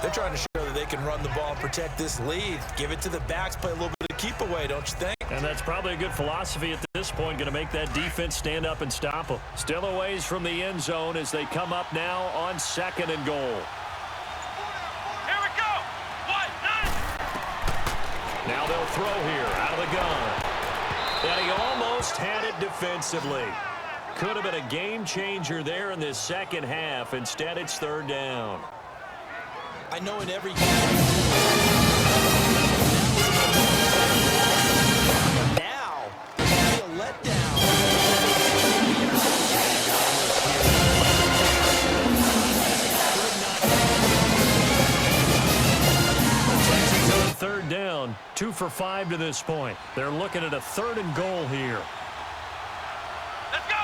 They're trying to show that they can run the ball and protect this lead. Give it to the backs, play a little bit of keep away, don't you think? And that's probably a good philosophy at this point, going to make that defense stand up and stop them. Still a ways from the end zone as they come up now on 2nd and goal. Here we go. Now they'll throw here out of the gun. And he almost had it defensively. Could have been a game changer there in this second half. Instead, it's 3rd down. I know in every game. Now, a letdown. Texans on 3rd down, 2 for 5 to this point. They're looking at a 3rd and goal here. Let's go.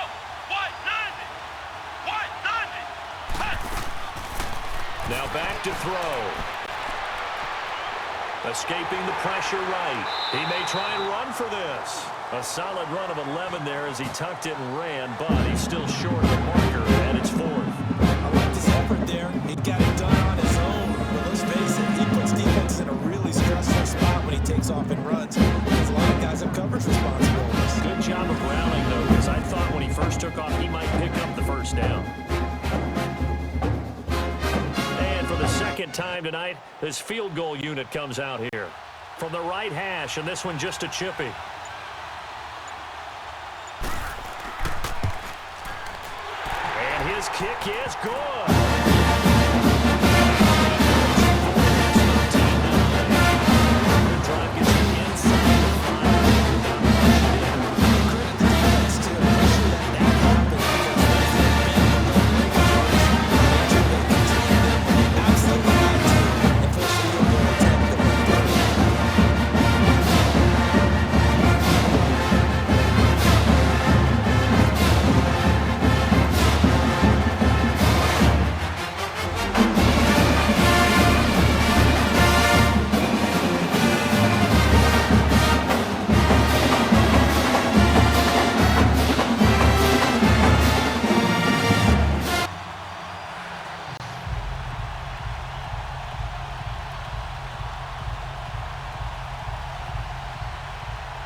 Now back to throw. Escaping the pressure right. He may try and run for this. A solid run of 11 there as he tucked it and ran, but he's still short of the marker, and it's 4th. I like this effort there. He got it done on his own. But let's face it, he puts defense in a really stressful spot when he takes off and runs. Because a lot of guys have coverage responsibilities. Good job of rallying, though, because I thought when he first took off, he might pick up the 1st down. For the 2nd time tonight, this field goal unit comes out here from the right hash, and this one just a chippy. And his kick is good. Drive gets inside the 5.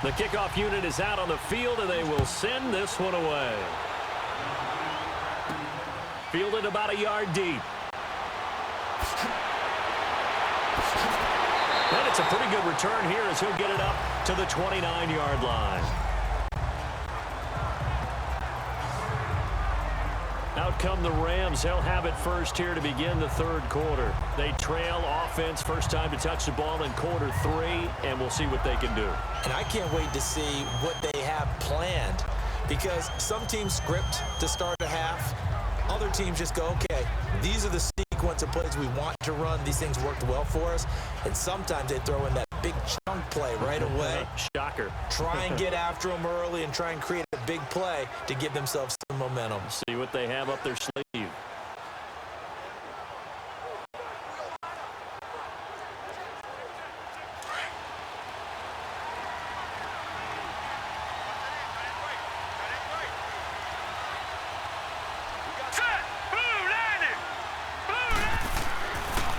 The kickoff unit is out on the field, and they will send this one away. Fielded about a yard deep. And it's a pretty good return here as he'll get it up to the 29-yard line. Out come the Rams. They'll have it first here to begin the 3rd quarter. They trail offense, first time to touch the ball in quarter 3, and we'll see what they can do. And I can't wait to see what they have planned, because some teams script to start a half. Other teams just go, okay, these are the sequence of plays we want to run. These things worked well for us. And sometimes they throw in that big chunk play right away. Shocker. Try and get after them early and try and create a big play to give themselves some momentum. See what they have up their sleeve.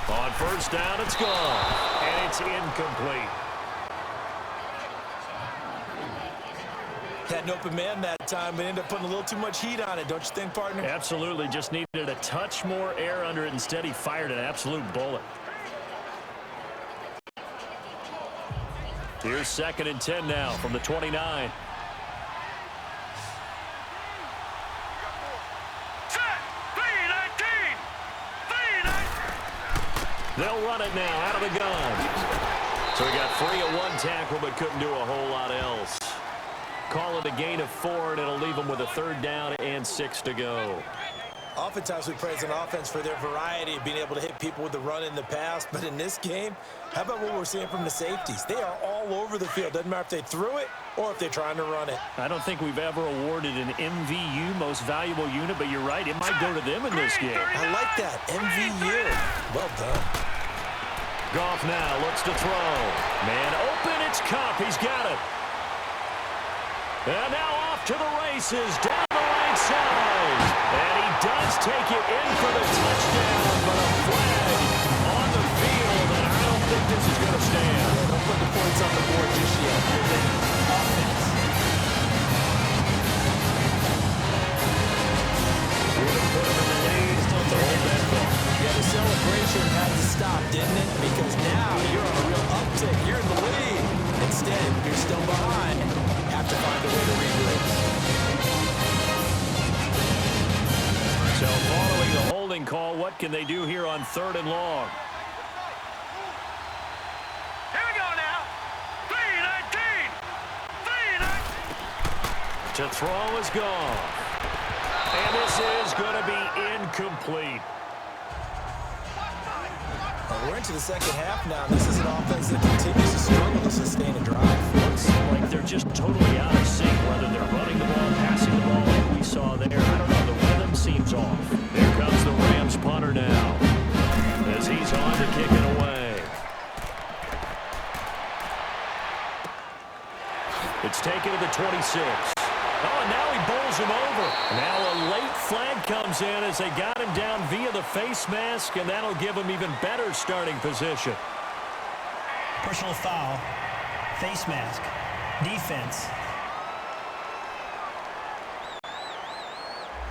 On 1st down, it's gone. And it's incomplete. Had an open man that time, but ended up putting a little too much heat on it, don't you think, partner? Absolutely. Just needed a touch more air under it. Instead, he fired an absolute bullet. Here's 2nd and 10 now from the 29. They'll run it now out of the gun. So he got free of 1 tackle but couldn't do a whole lot else. Call it a gain of 4, and it'll leave them with a 3rd down and 6 to go. Oftentimes we praise an offense for their variety of being able to hit people with the run in the past, but in this game, how about what we're seeing from the safeties? They are all over the field. Doesn't matter if they threw it or if they're trying to run it. I don't think we've ever awarded an MVU, most valuable unit, but you're right, it might go to them in this game. I like that, MVU. Well done. Goff now looks to throw. Man open, it's Cup. He's got it. And now off to the races down the right side. And he does take it in for the touchdown, but a flag on the this is going to stand. Don't put the points on the board just yet. Offense. Put him in the lead to hold that ball. Yeah, the celebration had to stop, didn't it? Because now you're on a real uptick. You're in the lead. Instead, you're still behind. Have to find a way to regroup. So following the holding call, what can they do here on 3rd and long? Here we go now. 3-19. 3-19. To throw is gone. And this is going to be incomplete. Well, we're into the second half now. This is an offense that continues to struggle to sustain a drive. Looks like they're just totally out of sync, whether they're running the ball, passing the ball like we saw there. I don't know. The rhythm seems off. Here comes the Rams punter now as he's on to kick it away. It's taken to the 26. Oh, and now he bowls him over. Now a late flag comes in as they got him down via the face mask, and that'll give him even better starting position. Personal foul. Face mask. Defense.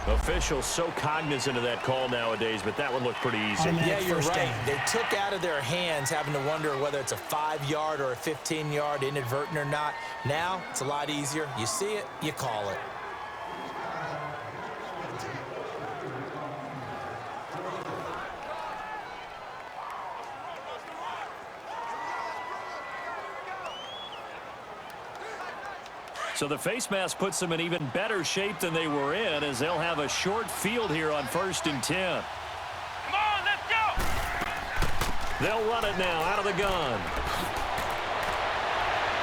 Officials so cognizant of that call nowadays, but that one looked pretty easy. Yeah, you're First right. down. They took out of their hands having to wonder whether it's a 5-yard or a 15-yard inadvertent or not. Now, it's a lot easier. You see it, you call it. So the face mask puts them in even better shape than they were in, as they'll have a short field here on 1st and 10. Come on, let's go. They'll run it now out of the gun.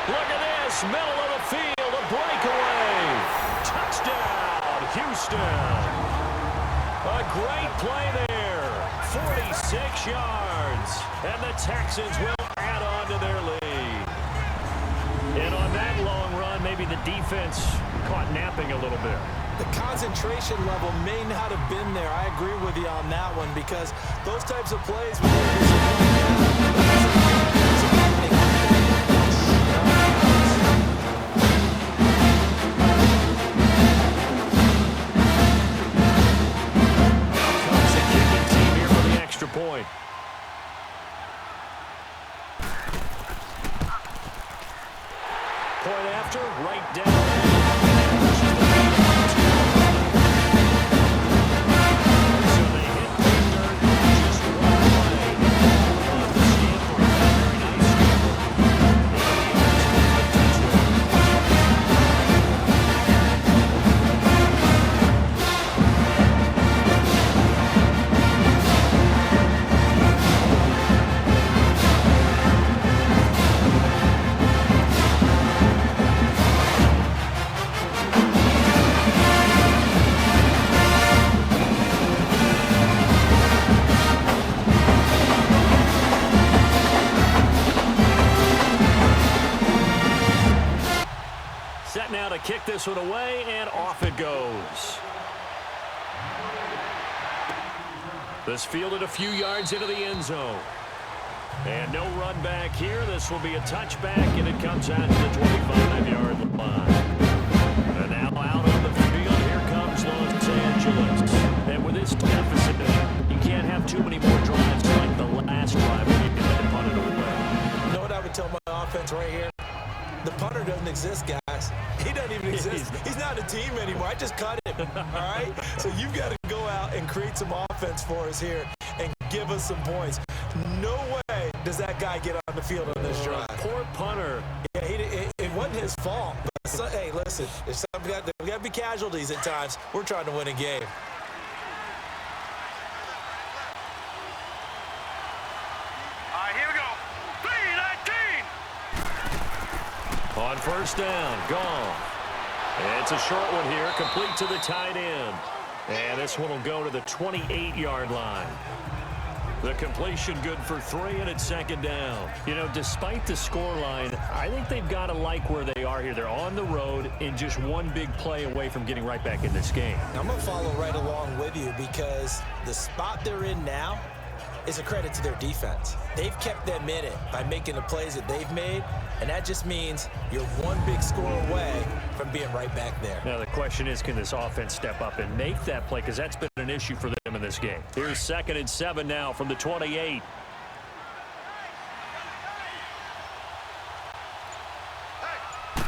Look at this, middle of the field, a breakaway. Touchdown, Houston. A great play there, 46 yards, and the Texans will add on to their lead. And on that long run, maybe the defense caught napping a little bit. The concentration level may not have been there. I agree with you on that one, because those types of plays when Comes the kicking team here for the extra point. Point after, right down. So they hit the dirt just one play. On the Stanford, very nice set now to kick this one away, and off it goes. This fielded a few yards into the end zone. And no run back here. This will be a touchback, and it comes out to the 25-yard line. And now out on the field, here comes Los Angeles. And with this deficit, you can't have too many more drives like the last drive when you can punt it away. you know what I would tell my offense right here? The punter doesn't exist, guys. He doesn't even exist. He's not a team anymore. I just cut him, all right? So you've got to go out and create some offense for us here and give us some points. No way does that guy get on the field on this drive. Poor punter. Yeah, it wasn't his fault. But hey, listen, there's got to be casualties at times. We're trying to win a game. All right, here we go. 3-19. On 1st down, gone. And it's a short one here, complete to the tight end. And this one will go to the 28-yard line. The completion good for 3, and it's 2nd down. You know, despite the scoreline, I think they've got to like where they are here. They're on the road and just one big play away from getting right back in this game. I'm going to follow right along with you, because the spot they're in now, is a credit to their defense. They've kept them in it by making the plays that they've made, and that just means you're one big score away from being right back there. Now the question is, can this offense step up and make that play? Because that's been an issue for them in this game. Here's 2nd and 7 now from the 28. Here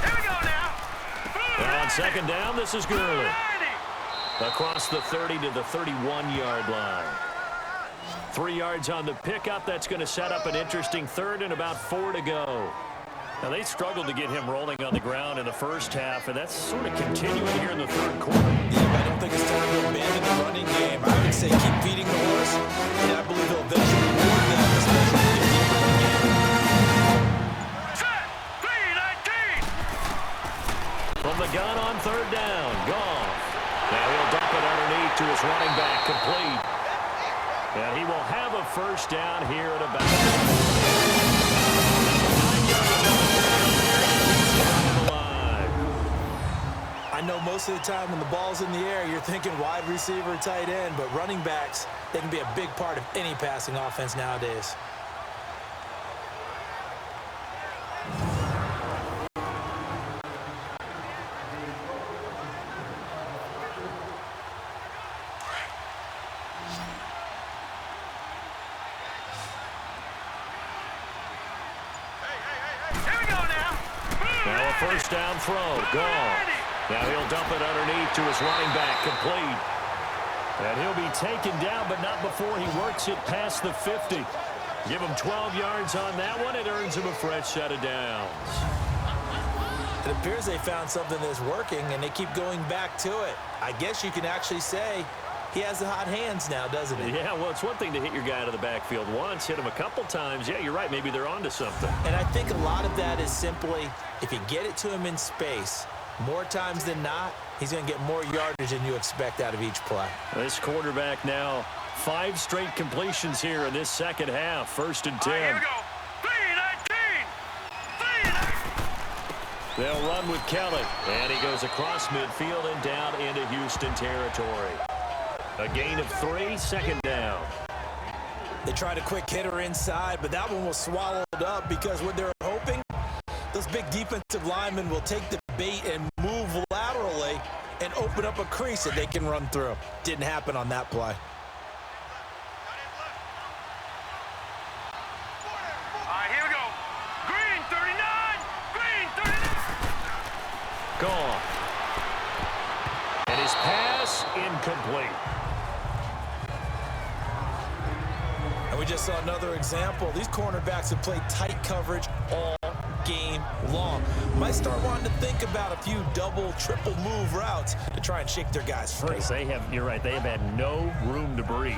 we go now. Now on 2nd down, this is Gurley. Across the 30 to the 31-yard line. 3 yards on the pickup. That's going to set up an interesting 3rd and about 4 to go. Now, they struggled to get him rolling on the ground in the first half, and that's sort of continuing here in the 3rd quarter. Yeah, I don't think it's time to abandon the running game. I would say keep feeding the horse, and I believe he'll eventually reward them, especially if they keep running the game. Set. 3-19. From the gun on 3rd down, Goff. Now he'll dump it underneath to his running back, complete. And he will have a 1st down here at about 9 yards on the line. I know most of the time when the ball's in the air, you're thinking wide receiver, tight end, but running backs, they can be a big part of any passing offense nowadays. Here we go now. Now a 1st down throw, Goff. Now he'll dump it underneath to his running back, complete. And he'll be taken down, but not before he works it past the 50. Give him 12 yards on that one. It earns him a fresh set of downs. It appears they found something that's working, and they keep going back to it. I guess you can actually say he has the hot hands now, doesn't he? Yeah, well, it's one thing to hit your guy out of the backfield once, hit him a couple times. Yeah, you're right. Maybe they're onto something. And I think a lot of that is simply if you get it to him in space, more times than not, he's going to get more yardage than you expect out of each play. This quarterback now 5 straight completions here in this 2nd half. 1st and 10. All right, here we go. 3-19. They'll run with Kelly. And he goes across midfield and down into Houston territory. A gain of 3, 2nd down. They tried a quick hitter inside, but that one was swallowed up because what they're hoping, those big defensive linemen will take the bait and move laterally and open up a crease that they can run through. Didn't happen on that play. All right, here we go. Green 39. Green 39. Gone. And his pass incomplete. And we just saw another example. These cornerbacks have played tight coverage all game long. Might start wanting to think about a few double, triple move routes to try and shake their guys free. You're right, they have had no room to breathe.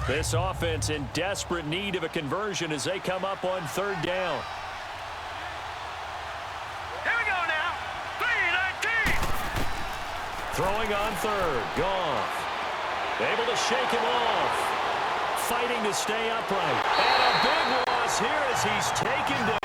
This offense in desperate need of a conversion as they come up on 3rd down. Here we go now. 3-19. Throwing on 3rd, Goff. Able to shake him off. Fighting to stay upright. And a big loss here as he's taken down.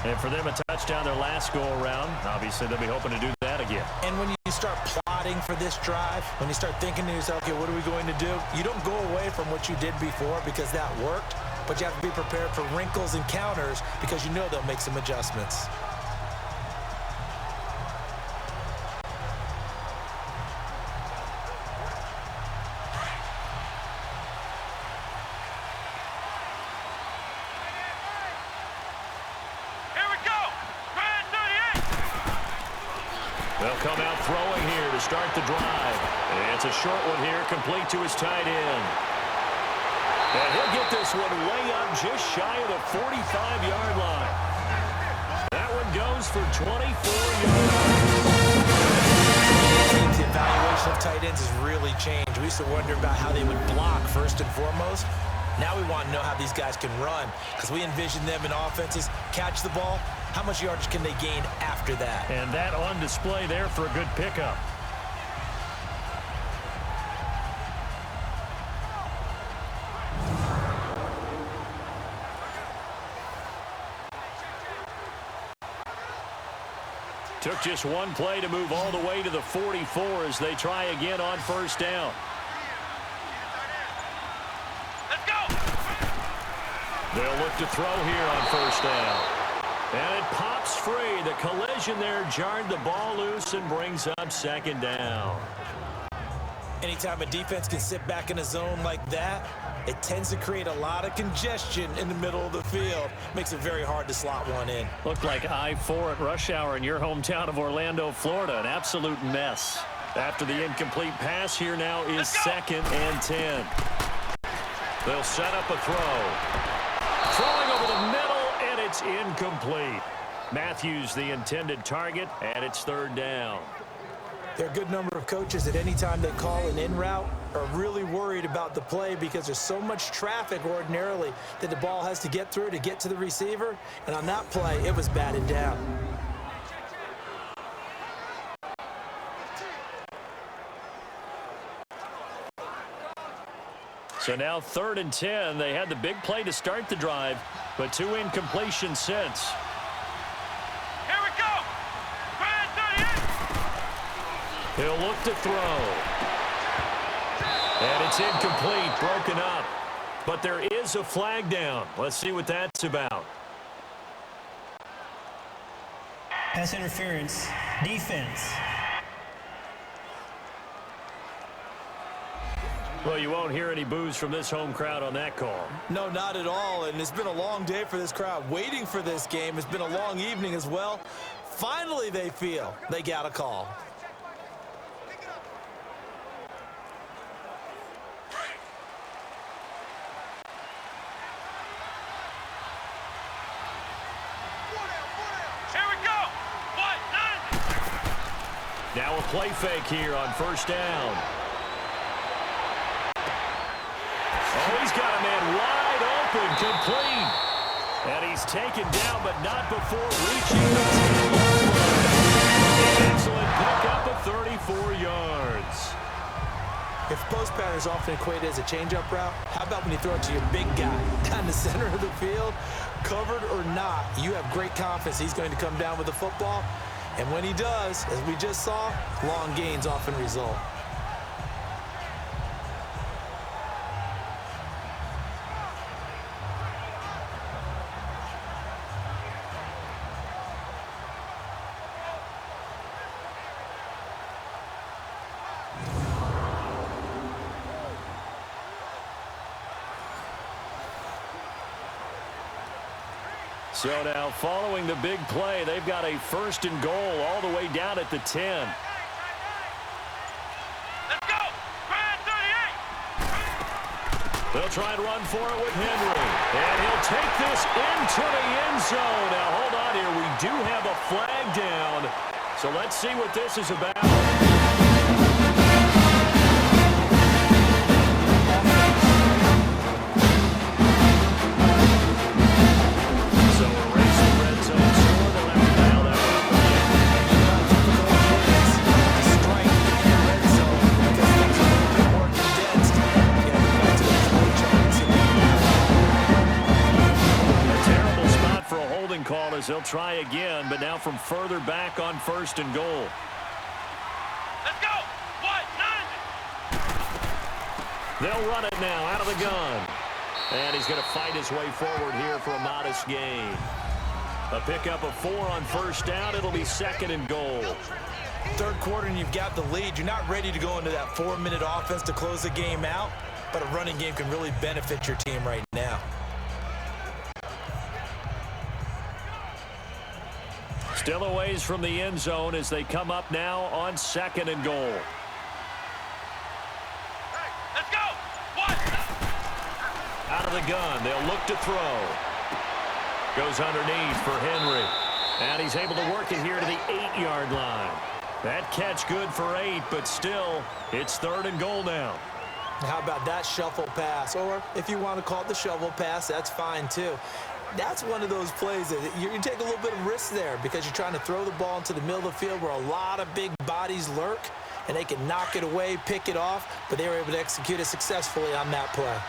And for them, a touchdown their last go-around. Obviously, they'll be hoping to do that again. And when you start plotting for this drive, when you start thinking to yourself, okay, what are we going to do? You don't go away from what you did before because that worked, but you have to be prepared for wrinkles and counters because you know they'll make some adjustments. They'll come out throwing here to start the drive. And it's a short one here, complete to his tight end. And he'll get this one way up just shy of the 45-yard line. That one goes for 24 yards. The evaluation of tight ends has really changed. We used to wonder about how they would block first and foremost. Now we want to know how these guys can run, because we envision them in offenses catch the ball. How much yardage can they gain after that? And that on display there for a good pickup. Took just one play to move all the way to the 44 as they try again on first down. Let's go! They'll look to throw here on first down. And it pops free. The collision there jarred the ball loose and brings up second down. Anytime a defense can sit back in a zone like that, it tends to create a lot of congestion in the middle of the field. Makes it very hard to slot one in. Looked like I-4 at rush hour in your hometown of Orlando, Florida. An absolute mess. After the incomplete pass, here now is 2nd and 10. They'll set up a throw. Throwing over the middle, and it's incomplete. Matthews the intended target, and it's 3rd down. There are a good number of coaches that any time they call an in route are really worried about the play because there's so much traffic ordinarily that the ball has to get through to get to the receiver. And on that play, it was batted down. So now 3rd and 10. They had the big play to start the drive, but 2 incompletions since. Here we go! Grand 38! He'll look to throw. And it's incomplete, broken up. But there is a flag down. Let's see what that's about. Pass interference. Defense. Well, you won't hear any boos from this home crowd on that call. No, not at all. And it's been a long day for this crowd waiting for this game. It's been a long evening as well. Finally, they feel they got a call. Here we go! What? 9! Now a play fake here on first down. Oh, he's got a man wide open, complete. And he's taken down, but not before reaching the 10-yard line. Excellent pickup of 34 yards. If post pattern is often equated as a change-up route, how about when you throw it to your big guy down the center of the field? Covered or not, you have great confidence he's going to come down with the football. And when he does, as we just saw, long gains often result. So now following the big play, they've got a 1st and goal all the way down at the 10. Let's go! Grand 38! They'll try and run for it with Henry. And he'll take this into the end zone. Now hold on here. We do have a flag down. So let's see what this is about. They'll try again, but now from further back on 1st and goal. Let's go! What? 90! They'll run it now out of the gun. And he's going to fight his way forward here for a modest gain. A pickup of 4 on first down. It'll be 2nd and goal. 3rd quarter and you've got the lead. You're not ready to go into that 4-minute offense to close the game out, but a running game can really benefit your team right now. Still a ways from the end zone as they come up now on 2nd and goal. Hey, let's go. What? Out of the gun, they'll look to throw. Goes underneath for Henry. And he's able to work it here to the 8-yard line. That catch good for 8, but still, it's 3rd and goal now. How about that shuffle pass? Or if you want to call it the shovel pass, that's fine too. That's one of those plays that you take a little bit of risk there because you're trying to throw the ball into the middle of the field where a lot of big bodies lurk, and they can knock it away, pick it off, but they were able to execute it successfully on that play.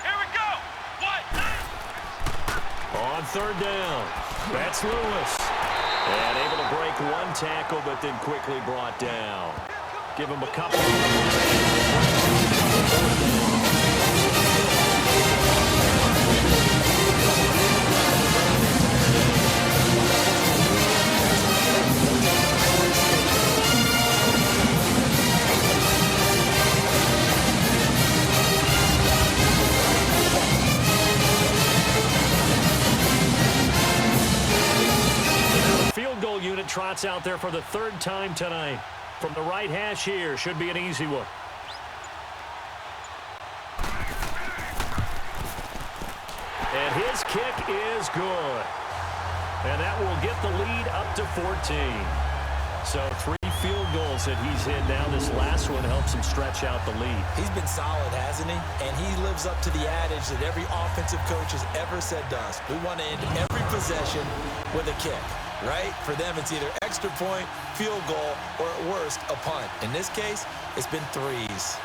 Here we go. What? On 3rd down, that's Lewis. And able to break one tackle, but then quickly brought down. Give him a couple. Field goal unit trots out there for the 3rd time tonight. From the right hash here, should be an easy one. And his kick is good. And that will get the lead up to 14. So 3 field goals that he's hit now. This last one helps him stretch out the lead. He's been solid, hasn't he? And he lives up to the adage that every offensive coach has ever said to us. We want to end every possession with a kick, right? For them, it's either extra point, field goal, or at worst, a punt. In this case, it's been 3s.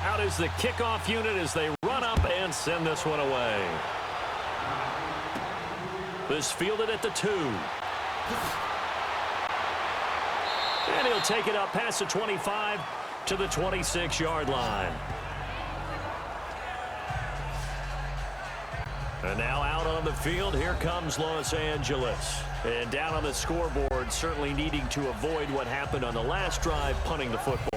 Out is the kickoff unit as they run up and send this one away. This fielded at the 2. And he'll take it up past the 25 to the 26-yard line. And now out on the field, here comes Los Angeles. And down on the scoreboard, certainly needing to avoid what happened on the last drive, punting the football.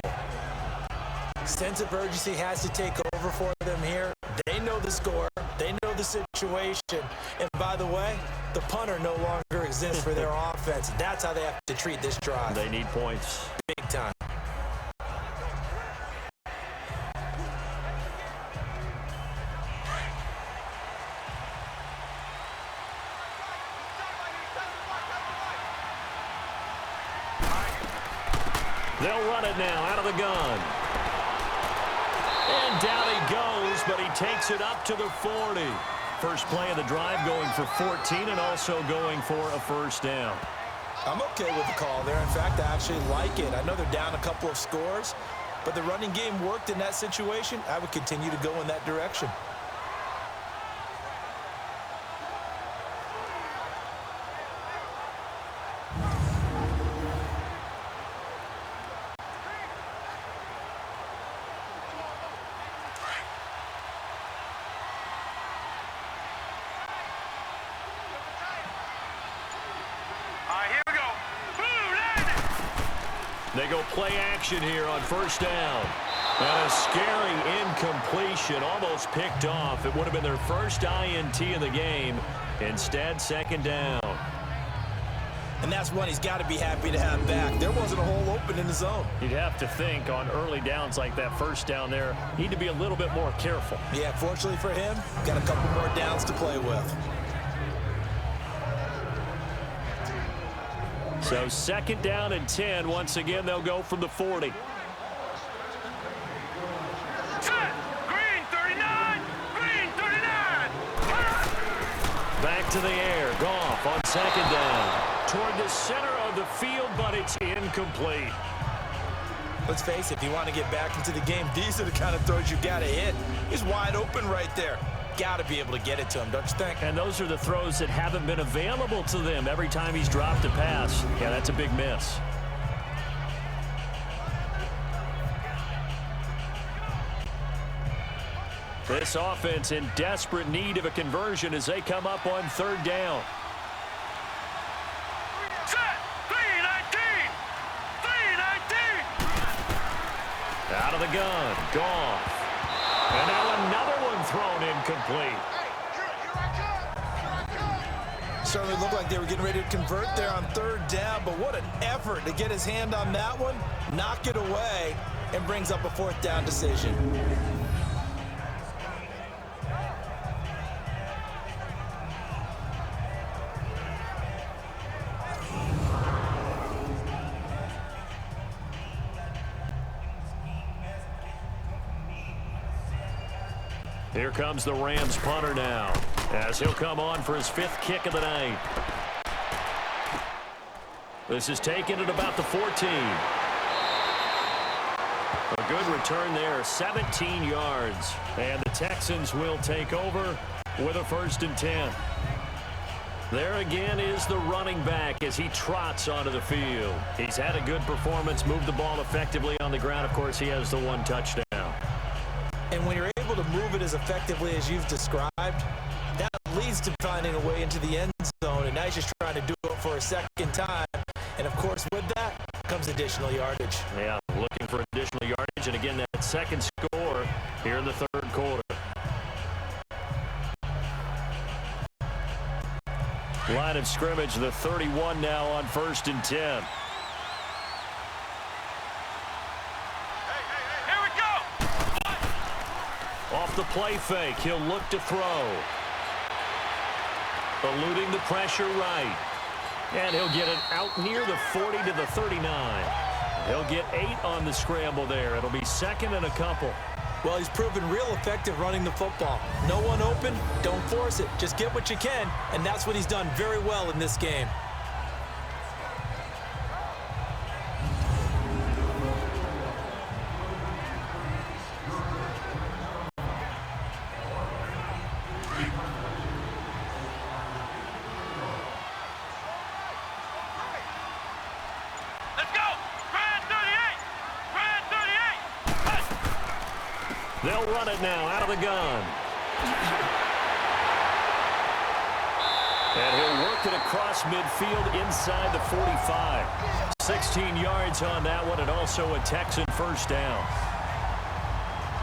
Sense of urgency has to take over for them here. They know the score. They know the situation. And by the way, the punter no longer exists for their offense. That's how they have to treat this drive. They need points. Big time. They'll run it now out of the gun. And down he goes, but he takes it up to the 40. First play of the drive going for 14 and also going for a 1st down. I'm okay with the call there. In fact, I actually like it. I know they're down a couple of scores, but the running game worked in that situation. I would continue to go in that direction. They go play action here on 1st down. And a scary incompletion, almost picked off. It would have been their first INT of the game. Instead, 2nd down. And that's one he's got to be happy to have back. There wasn't a hole open in the zone. You'd have to think on early downs like that 1st down there, need to be a little bit more careful. Yeah, fortunately for him, got a couple more downs to play with. So 2nd down and 10. Once again, they'll go from the 40. Green 39! Green 39! Back to the air. Goff on 2nd down. Toward the center of the field, but it's incomplete. Let's face it, if you want to get back into the game, these are the kind of throws you got to hit. He's wide open right there. Got to be able to get it to him, don't you think? And those are the throws that haven't been available to them every time he's dropped a pass. Yeah, that's a big miss. This offense in desperate need of a conversion as they come up on third down. Set. 3-19. 3-19. Out of the gun. Goff. And now another one thrown incomplete. Certainly looked like they were getting ready to convert there on third down, but what an effort to get his hand on that one, knock it away, and brings up a fourth down decision. Here comes the Rams punter now, as he'll come on for his 5th kick of the night. This is taken at about the 14. A good return there, 17 yards. And the Texans will take over with a 1st and 10. There again is the running back as he trots onto the field. He's had a good performance, moved the ball effectively on the ground. Of course, he has the 1 touchdown. And when you're able to move it as effectively as you've described, that leads to finding a way into the end zone, and now he's just trying to do it for a second time. And, of course, with that comes additional yardage. Yeah, looking for additional yardage, and again, that second score here in the 3rd quarter. Line of scrimmage, the 31 now on 1st and 10. Off the play fake, he'll look to throw. Eluding the pressure right. And he'll get it out near the 40 to the 39. He'll get 8 on the scramble there. It'll be 2nd and a couple. Well, he's proven real effective running the football. No one open, don't force it. Just get what you can, and that's what he's done very well in this game. They'll run it now out of the gun. And he'll work it across midfield inside the 45. 16 yards on that one, and also a Texan 1st down.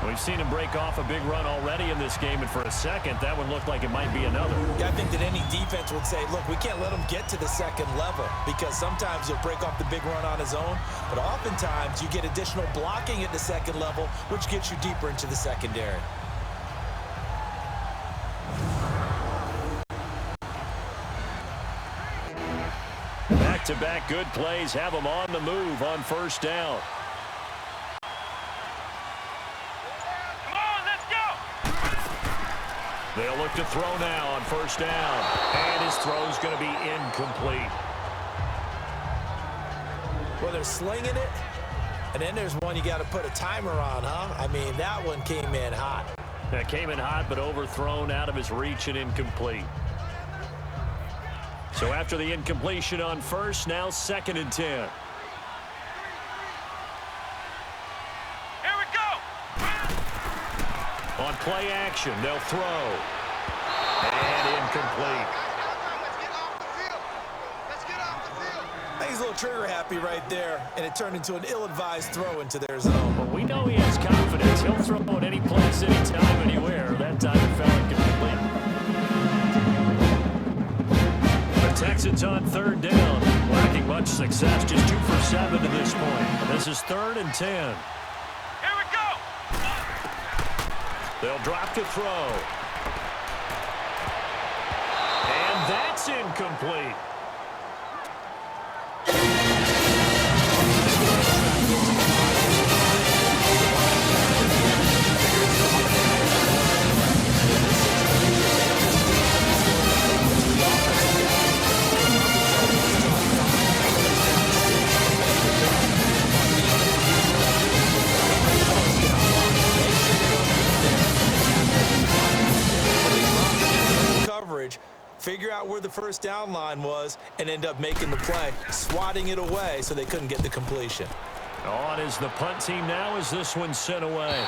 We've seen him break off a big run already in this game, and for a second, that one looked like it might be another. Yeah, I think that any defense would say, look, we can't let him get to the 2nd level, because sometimes he'll break off the big run on his own, but oftentimes you get additional blocking at the 2nd level, which gets you deeper into the secondary. Back-to-back good plays have him on the move on 1st down. They'll look to throw now on 1st down. And his throw's going to be incomplete. Well, they're slinging it, and then there's one you got to put a timer on, huh? I mean, that one came in hot. That came in hot, but overthrown out of his reach and incomplete. So after the incompletion on 1st, now 2nd and 10. On play action, they'll throw. And incomplete. I think he's a little trigger happy right there, and it turned into an ill-advised throw into their zone. Well, we know he has confidence. He'll throw at any place, anytime, anywhere. That time it fell incomplete. The Texans on 3rd down, lacking much success, just 2 for 7 to this point. This is 3rd and 10. They'll drop to throw. And that's incomplete. Figure out where the 1st down line was and end up making the play, swatting it away so they couldn't get the completion. On is the punt team now as this one's sent away.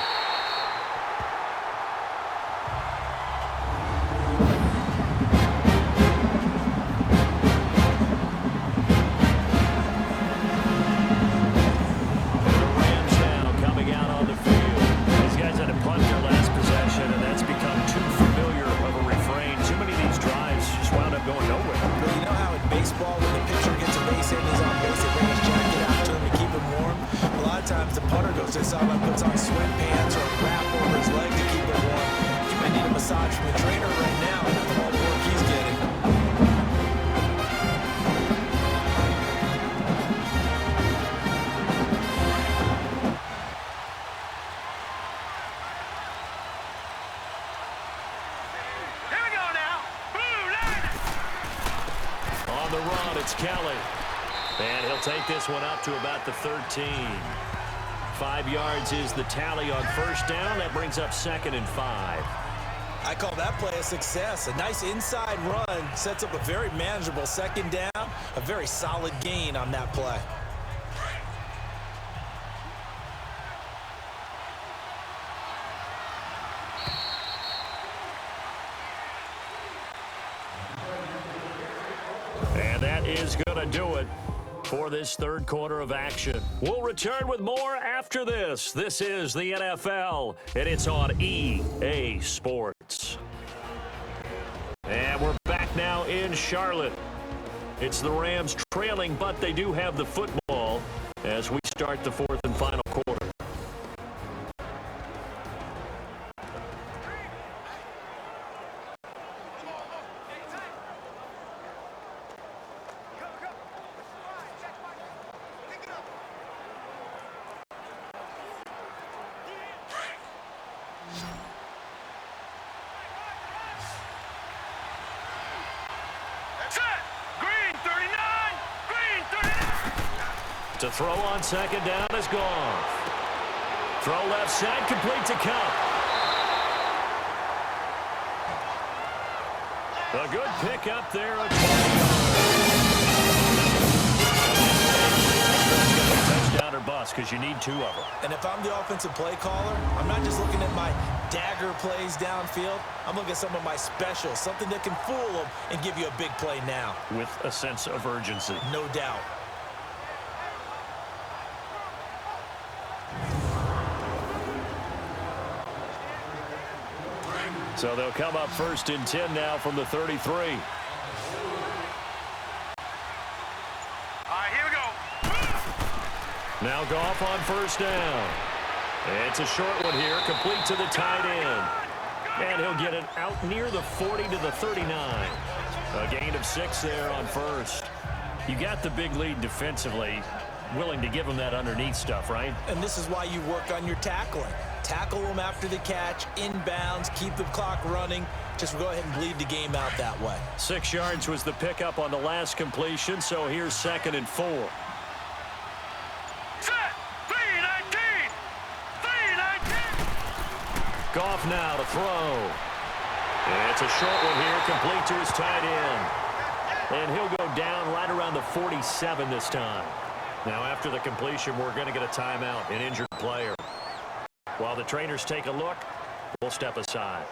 the run, it's Kelly. And he'll take this one up to about the 13. 5 yards is the tally on first down. That brings up 2nd and 5. I call that play a success. A nice inside run sets up a very manageable 2nd down. A very solid gain on that play. And that is going to do it for this third quarter of action. We'll return with more after this. This is the NFL, and it's on EA Sports. And we're back now in Charlotte. It's the Rams trailing, but they do have the football as we start the fourth and final quarter. To throw on 2nd down is gone. Throw left side, complete to Cup. A good pick up there. Touchdown or bust, because you need 2 of them. And if I'm the offensive play caller, I'm not just looking at my dagger plays downfield. I'm looking at some of my specials, something that can fool them and give you a big play now. With a sense of urgency. No doubt. So they'll come up 1st and 10 now from the 33. All right, here we go. Now Goff on 1st down. It's a short one here, complete to the tight end. And he'll get it out near the 40 to the 39. A gain of 6 there on 1st. You got the big lead defensively. Willing to give him that underneath stuff, right? And this is why you work on your tackling. Tackle them after the catch, inbounds, keep the clock running. Just go ahead and bleed the game out that way. 6 yards was the pickup on the last completion, so here's 2nd and 4. Set. 3-19. 3-19. Goff now to throw. It's a short one here, complete to his tight end. And he'll go down right around the 47 this time. Now after the completion, we're going to get a timeout, an injured player. While the trainers take a look, we'll step aside.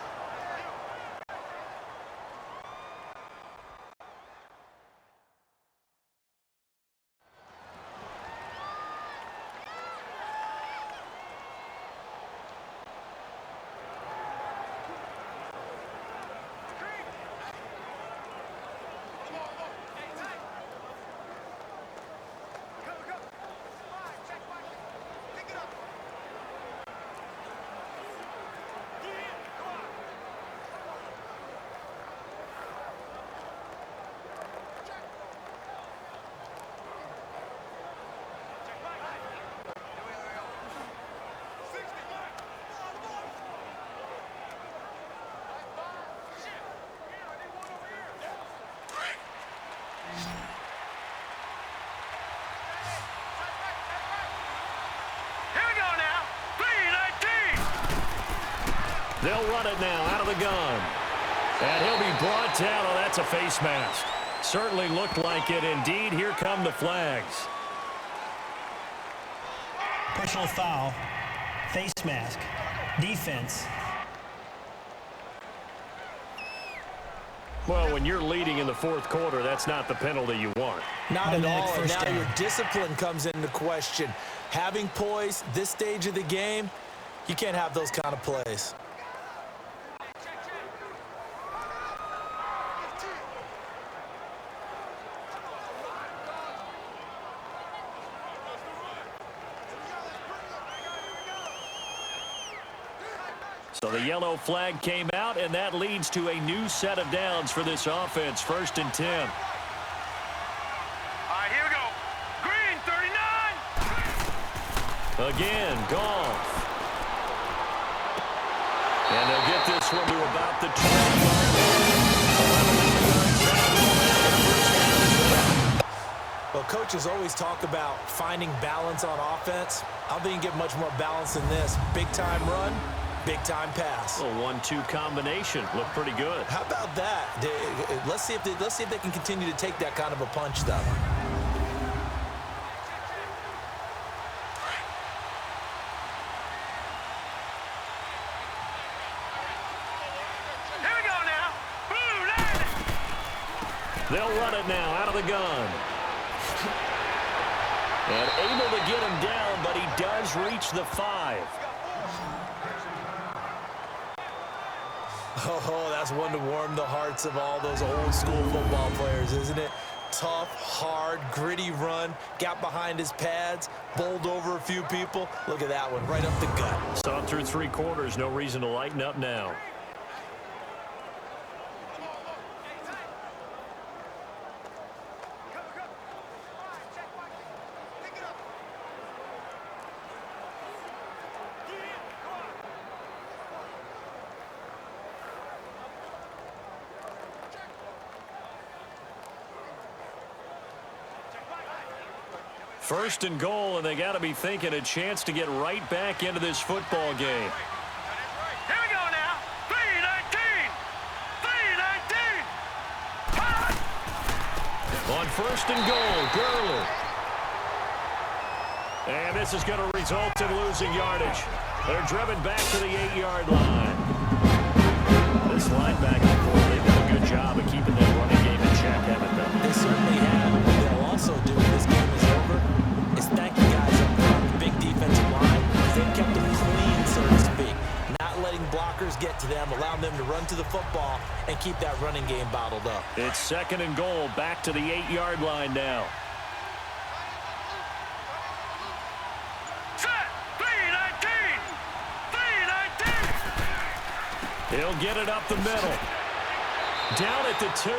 They'll run it now out of the gun. And he'll be brought down. Oh, that's a face mask. Certainly looked like it. Indeed, here come the flags. Personal foul, face mask, defense. Well, when you're leading in the fourth quarter, that's not the penalty you want. Not at all. And First now down. your discipline comes into question. Having poise this stage of the game, you can't have those kind of plays. So the yellow flag came out, and that leads to a new set of downs for this offense. 1st and 10. All right, here we go. Green, 39. Again, Goff. And they'll get this one to about the 20-yard line. coaches always talk about finding balance on offense. I don't think you can get much more balance than this. Big-time run, big-time pass. A 1-2 combination. Looked pretty good. How about that? Let's see if they can continue to take that kind of a punch, though. Here we go now. Blue, land it. They'll run it now out of the gun. And able to get him down, but he does reach the 5. Oh, that's one to warm the hearts of all those old-school football players, isn't it? Tough, hard, gritty run. Got behind his pads, bowled over a few people. Look at that one, right up the gut. Saw it through 3 quarters. No reason to lighten up now. First and goal, and they got to be thinking a chance to get right back into this football game. Here we go now. 3-19. 3-19. On first and goal, Gurley. And this is going to result in losing yardage. They're driven back to the 8-yard line. This linebacker core, they've done a good job of keeping that running game in check, haven't they? They certainly have. What they'll also do when this game is over is thank you guys up front, the big defensive line. They've kept them clean, so to speak. Not letting blockers get to them, allowing them to run to the football and keep that running game bottled up. It's second and goal, back to the 8-yard line now. Set. 3-19. 3-19. He'll get it up the middle. Down at the 2.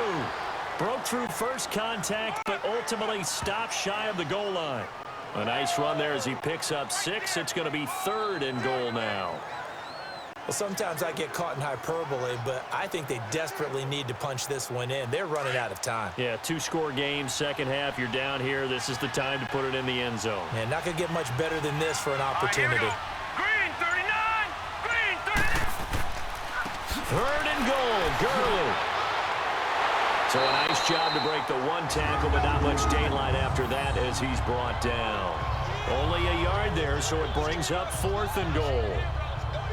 Broke through first contact, but ultimately stopped shy of the goal line. A nice run there as he picks up 6. It's going to be third and goal now. Well, sometimes I get caught in hyperbole, but I think they desperately need to punch this one in. They're running out of time. Yeah, 2-score game, second half. You're down here. This is the time to put it in the end zone. Man, not going to get much better than this for an opportunity. Green 39. Green 39. Third and goal, Gurley. So a nice job to break the 1 tackle, but not much daylight after that as he's brought down. Only a yard there, so it brings up 4th and goal.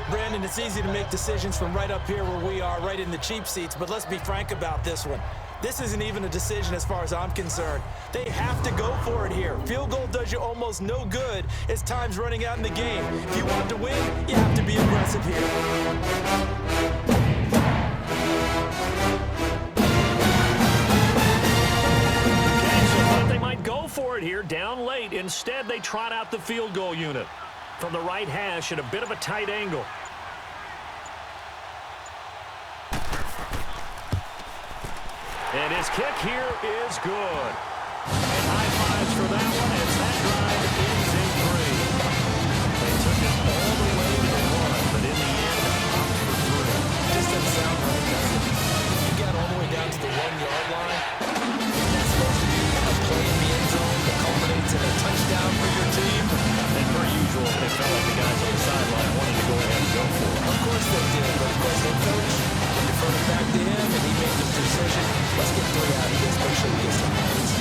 Brandon, it's easy to make decisions from right up here where we are, right in the cheap seats, but let's be frank about this one. This isn't even a decision as far as I'm concerned. They have to go for it here. Field goal does you almost no good as time's running out in the game. If you want to win, you have to be aggressive here. Go for it here, down late. Instead, they trot out the field goal unit from the right hash at a bit of a tight angle. And his kick here is good. And high fives for that one as that drive ends in 3. They took it all the way to the 1, but in the end, opted for 3. Just doesn't sound right, does it? You got all the way down to the 1-yard line. That's supposed to be a play in the end zone that culminates in a touchdown for your team. And per usual, it felt like the guys on the sideline wanted to go ahead and go for it. Of course they did, but of course their coach deferred it back to him, and he made the decision. Let's get 3 out of this. Make sure we get some points.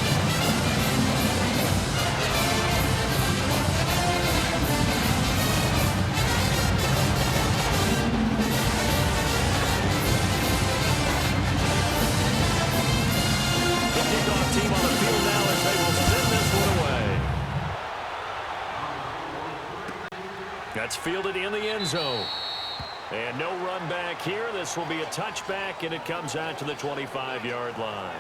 The kickoff team on the field now as they will send this one away. That's fielded in the end zone. And no run back here. This will be a touchback, and it comes out to the 25-yard line.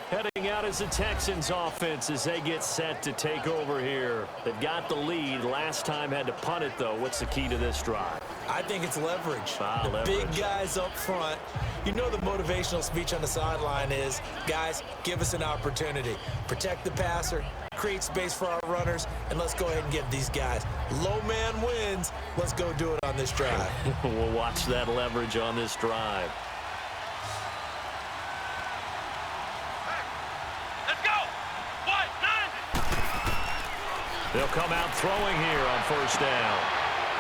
Heading out is the Texans offense as they get set to take over here. They've got the lead. Last time had to punt it, though. What's the key to this drive? I think it's leverage. The Leverage. big guys up front. You know the motivational speech on the sideline is, guys, give us an opportunity. Protect the passer, create space for our runners, and let's go ahead and get these guys. Low man wins. Let's go do it on this drive. We'll watch that leverage on this drive. Let's go. 1, 9, They'll come out throwing here on first down.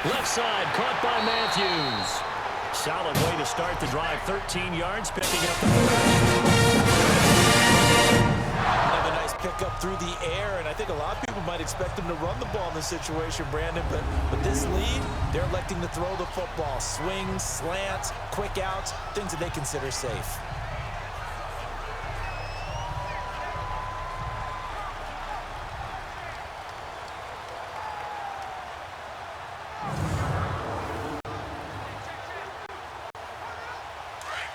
Left side, caught by Matthews. Solid way to start the drive. 13 yards, picking up the first. Another nice pickup through the air, and I think a lot of people might expect them to run the ball in this situation, Brandon, but with this lead, they're electing to throw the football. Swings, slants, quick outs, things that they consider safe.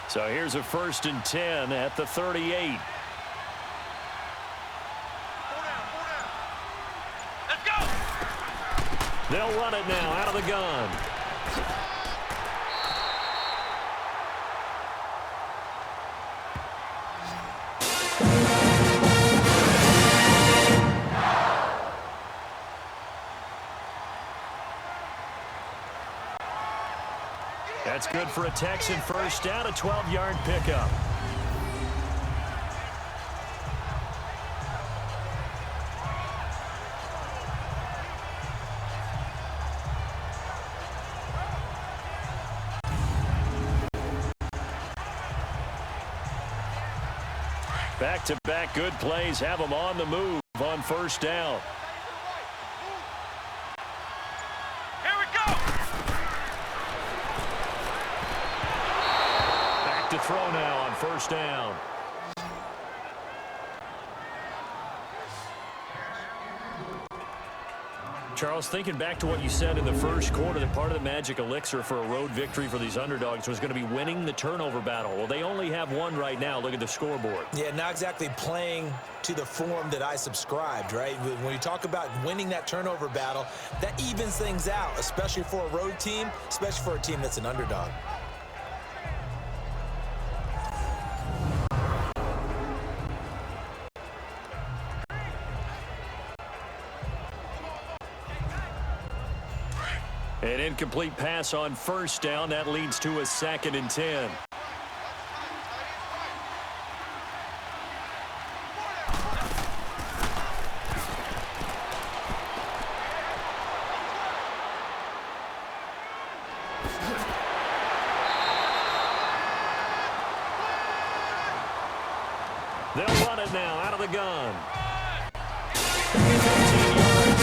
So here's a 1st and 10 at the 38. Let's go! They'll run it now out of the gun. That's good for a Texan first down, a 12-yard pickup. Back-to-back good plays have them on the move on first down. Here we go! To throw now on first down. Charles, thinking back to what you said in the first quarter, that part of the magic elixir for a road victory for these underdogs was going to be winning the turnover battle. Well, they only have one right now. Look at the scoreboard. Yeah, not exactly playing to the form that I subscribed, right? When you talk about winning that turnover battle, that evens things out, especially for a road team, especially for a team that's an underdog. An incomplete pass on first down. That leads to a 2nd and 10. They'll run it now out of the gun. 15 yards.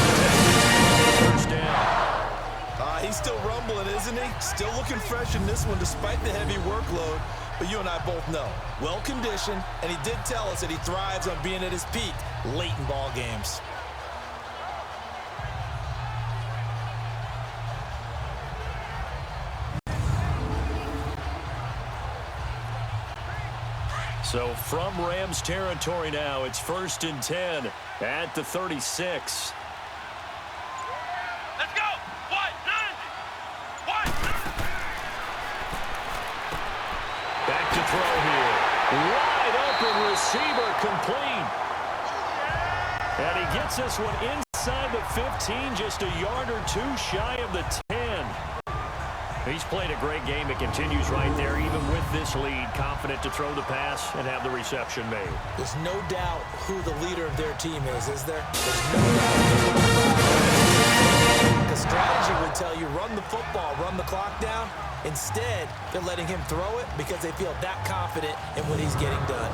First down. He's still rumbling, isn't he? Still looking fresh in this one despite the heavy workload. But you and I both know, well-conditioned, and he did tell us that he thrives on being at his peak late in ball games. So from Rams territory now, it's 1st and 10 at the 36. Let's go! Back to throw here. Wide open receiver complete. And he gets this one inside the 15, just a yard or two shy of the 10. He's played a great game. It continues right there, even with this lead, confident to throw the pass and have the reception made. There's no doubt who the leader of their team is there? There's no doubt. The strategy would tell you run the football, run the clock down. Instead, they're letting him throw it because they feel that confident in what he's getting done.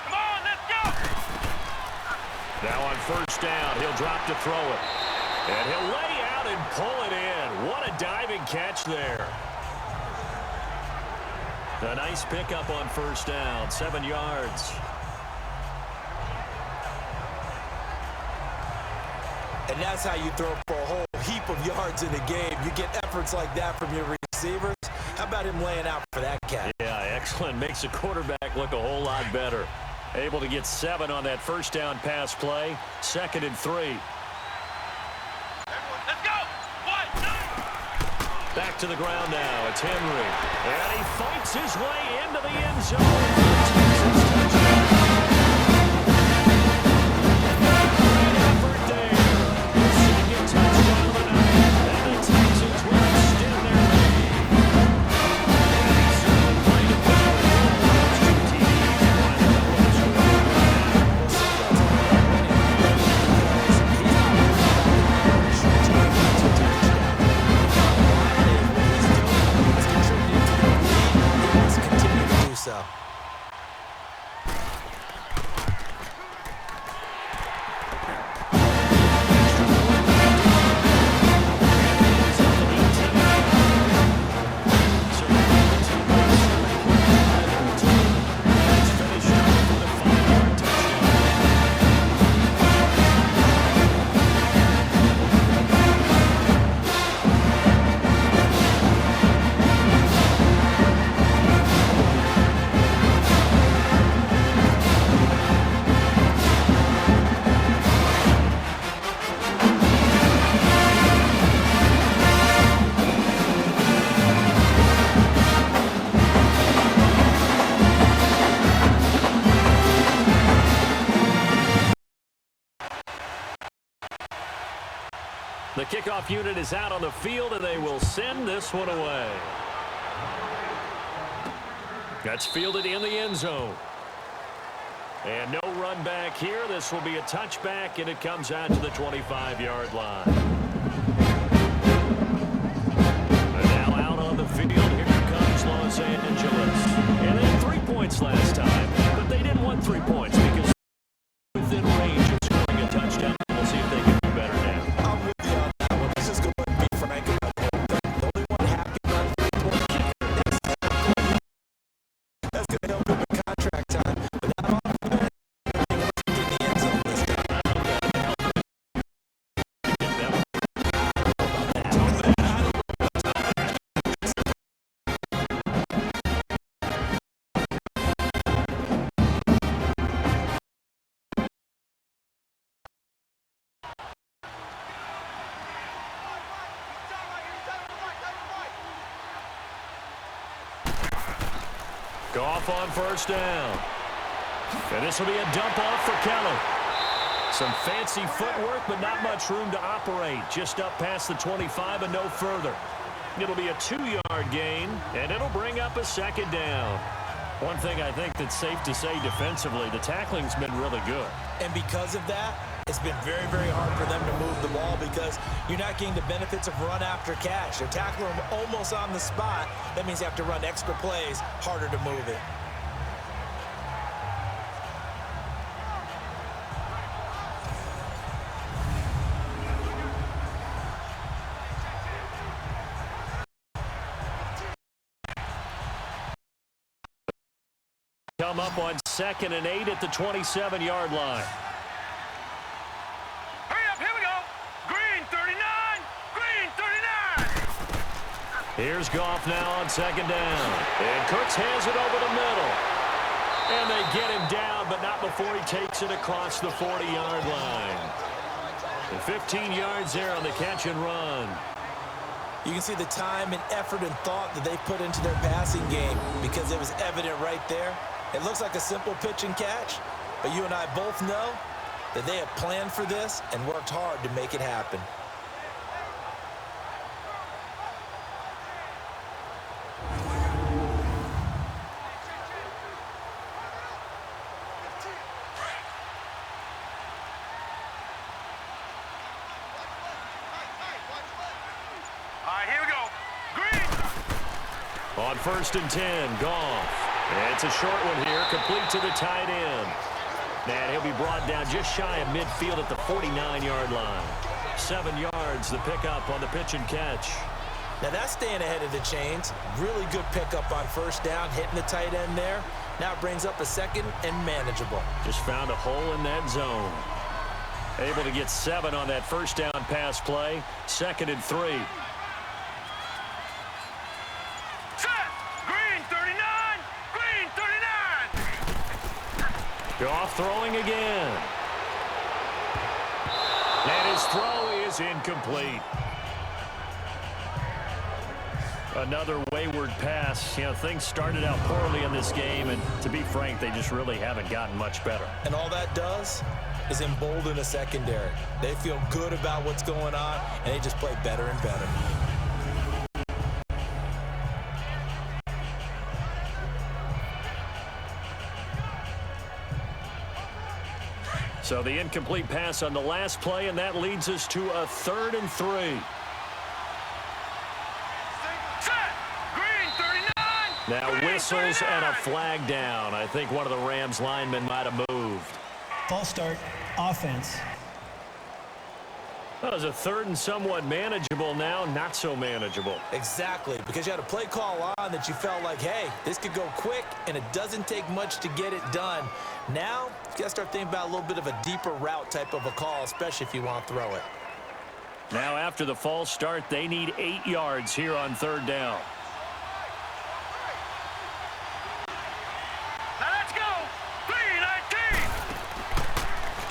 Come on, let's go! Now on first down, he'll drop to throw it. And he'll lay out and pull it in. What a diving catch there. A nice pickup on first down, 7 yards. And that's how you throw for a whole heap of yards in a game. You get efforts like that from your receivers. How about him laying out for that catch? Yeah, excellent. Makes the quarterback look a whole lot better. Able to get 7 on that first down pass play. 2nd and 3. Let's go! Back to the ground now. It's Henry. And he fights his way into the end zone. Great effort there. The kickoff unit is out on the field, and they will send this one away. That's fielded in the end zone. And no run back here. This will be a touchback, and it comes out to the 25-yard line. And now out on the field, here comes Los Angeles. And they had 3 points last time, but they didn't want 3 points because within range of scoring a touchdown. We'll see if they can do better now. I'm with you on that one. Let's just go and be frank about it. The only one happy about the 3-point kicker. That's going to help him with contract time. But not all of that. Get in the end zone this time. Goff on first down. And this will be a dump off for Kelly. Some fancy footwork, but not much room to operate. Just up past the 25 and no further. It'll be a 2-yard gain, and it'll bring up a second down. One thing I think that's safe to say defensively, the tackling's been really good. And because of that, it's been very, very hard for them to move the ball because you're not getting the benefits of run after catch. They're tackling them almost on the spot. That means you have to run extra plays, harder to move it. Come up on 2nd and 8 at the 27-yard line. Hurry up, here we go. Green 39, green 39. Here's Goff now on 2nd down. And Cooks has it over the middle. And they get him down, but not before he takes it across the 40-yard line. And 15 yards there on the catch and run. You can see the time and effort and thought that they put into their passing game because it was evident right there. It looks like a simple pitch and catch, but you and I both know that they have planned for this and worked hard to make it happen. All right, here we go. Green. On 1st and 10, Goff. And it's a short one here, complete to the tight end. And he'll be brought down just shy of midfield at the 49-yard line. 7 yards, the pickup on the pitch and catch. Now that's staying ahead of the chains. Really good pickup on first down, hitting the tight end there. Now it brings up a second and manageable. Just found a hole in that zone. Able to get 7 on that first down pass play. 2nd and 3. Goff throwing again. And his throw is incomplete. Another wayward pass. You know, things started out poorly in this game, and to be frank, they just really haven't gotten much better. And all that does is embolden a secondary. They feel good about what's going on, and they just play better and better. So the incomplete pass on the last play, and that leads us to a 3rd and 3. Green 39. Now whistles and a flag down. I think one of the Rams linemen might have moved. False start, offense. That was a 3rd and somewhat manageable, now not so manageable. Exactly, because you had a play call on that you felt like, hey, this could go quick, and it doesn't take much to get it done. Now, you got to start thinking about a little bit of a deeper route type of a call, especially if you want to throw it. Now after the false start, they need 8 yards here on 3rd down. Now let's go. 319.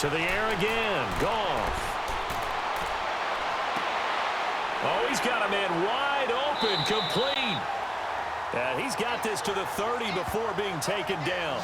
To the air again. Goff. Oh, he's got a man wide open, complete. And he's got this to the 30 before being taken down.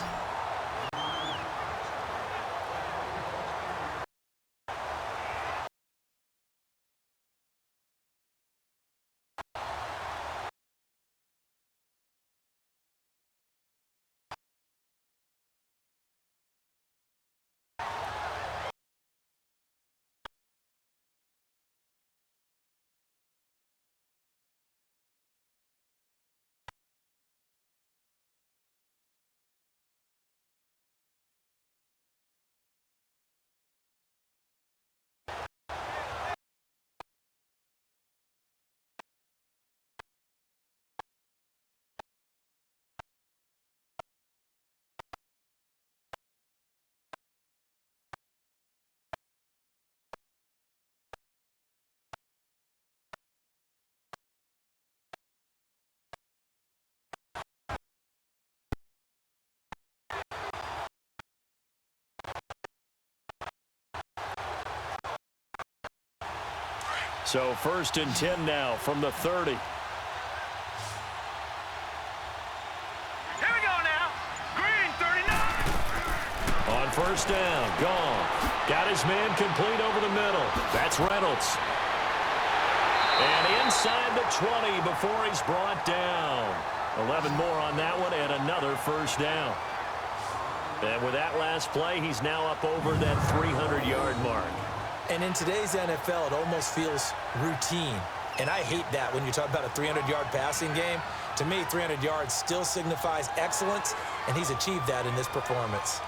So 1st and 10 now from the 30. Here we go now. Green 39. On 1st down, gone. Got his man complete over the middle. That's Reynolds. And inside the 20 before he's brought down. 11 more on that one and another 1st down. And with that last play, he's now up over that 300-yard mark. And in today's NFL, it almost feels routine. And I hate that when you talk about a 300-yard passing game. To me, 300 yards still signifies excellence, and he's achieved that in this performance.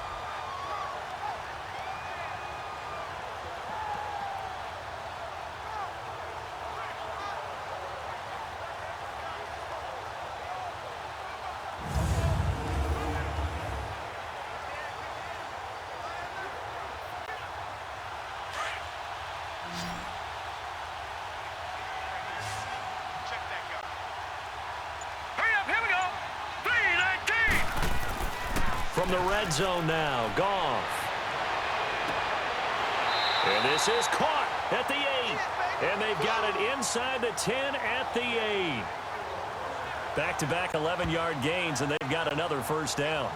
From the red zone now, Goff. And this is caught at the 8. And they've got it inside the 10 at the 8. Back-to-back 11-yard gains, and they've got another 1st down.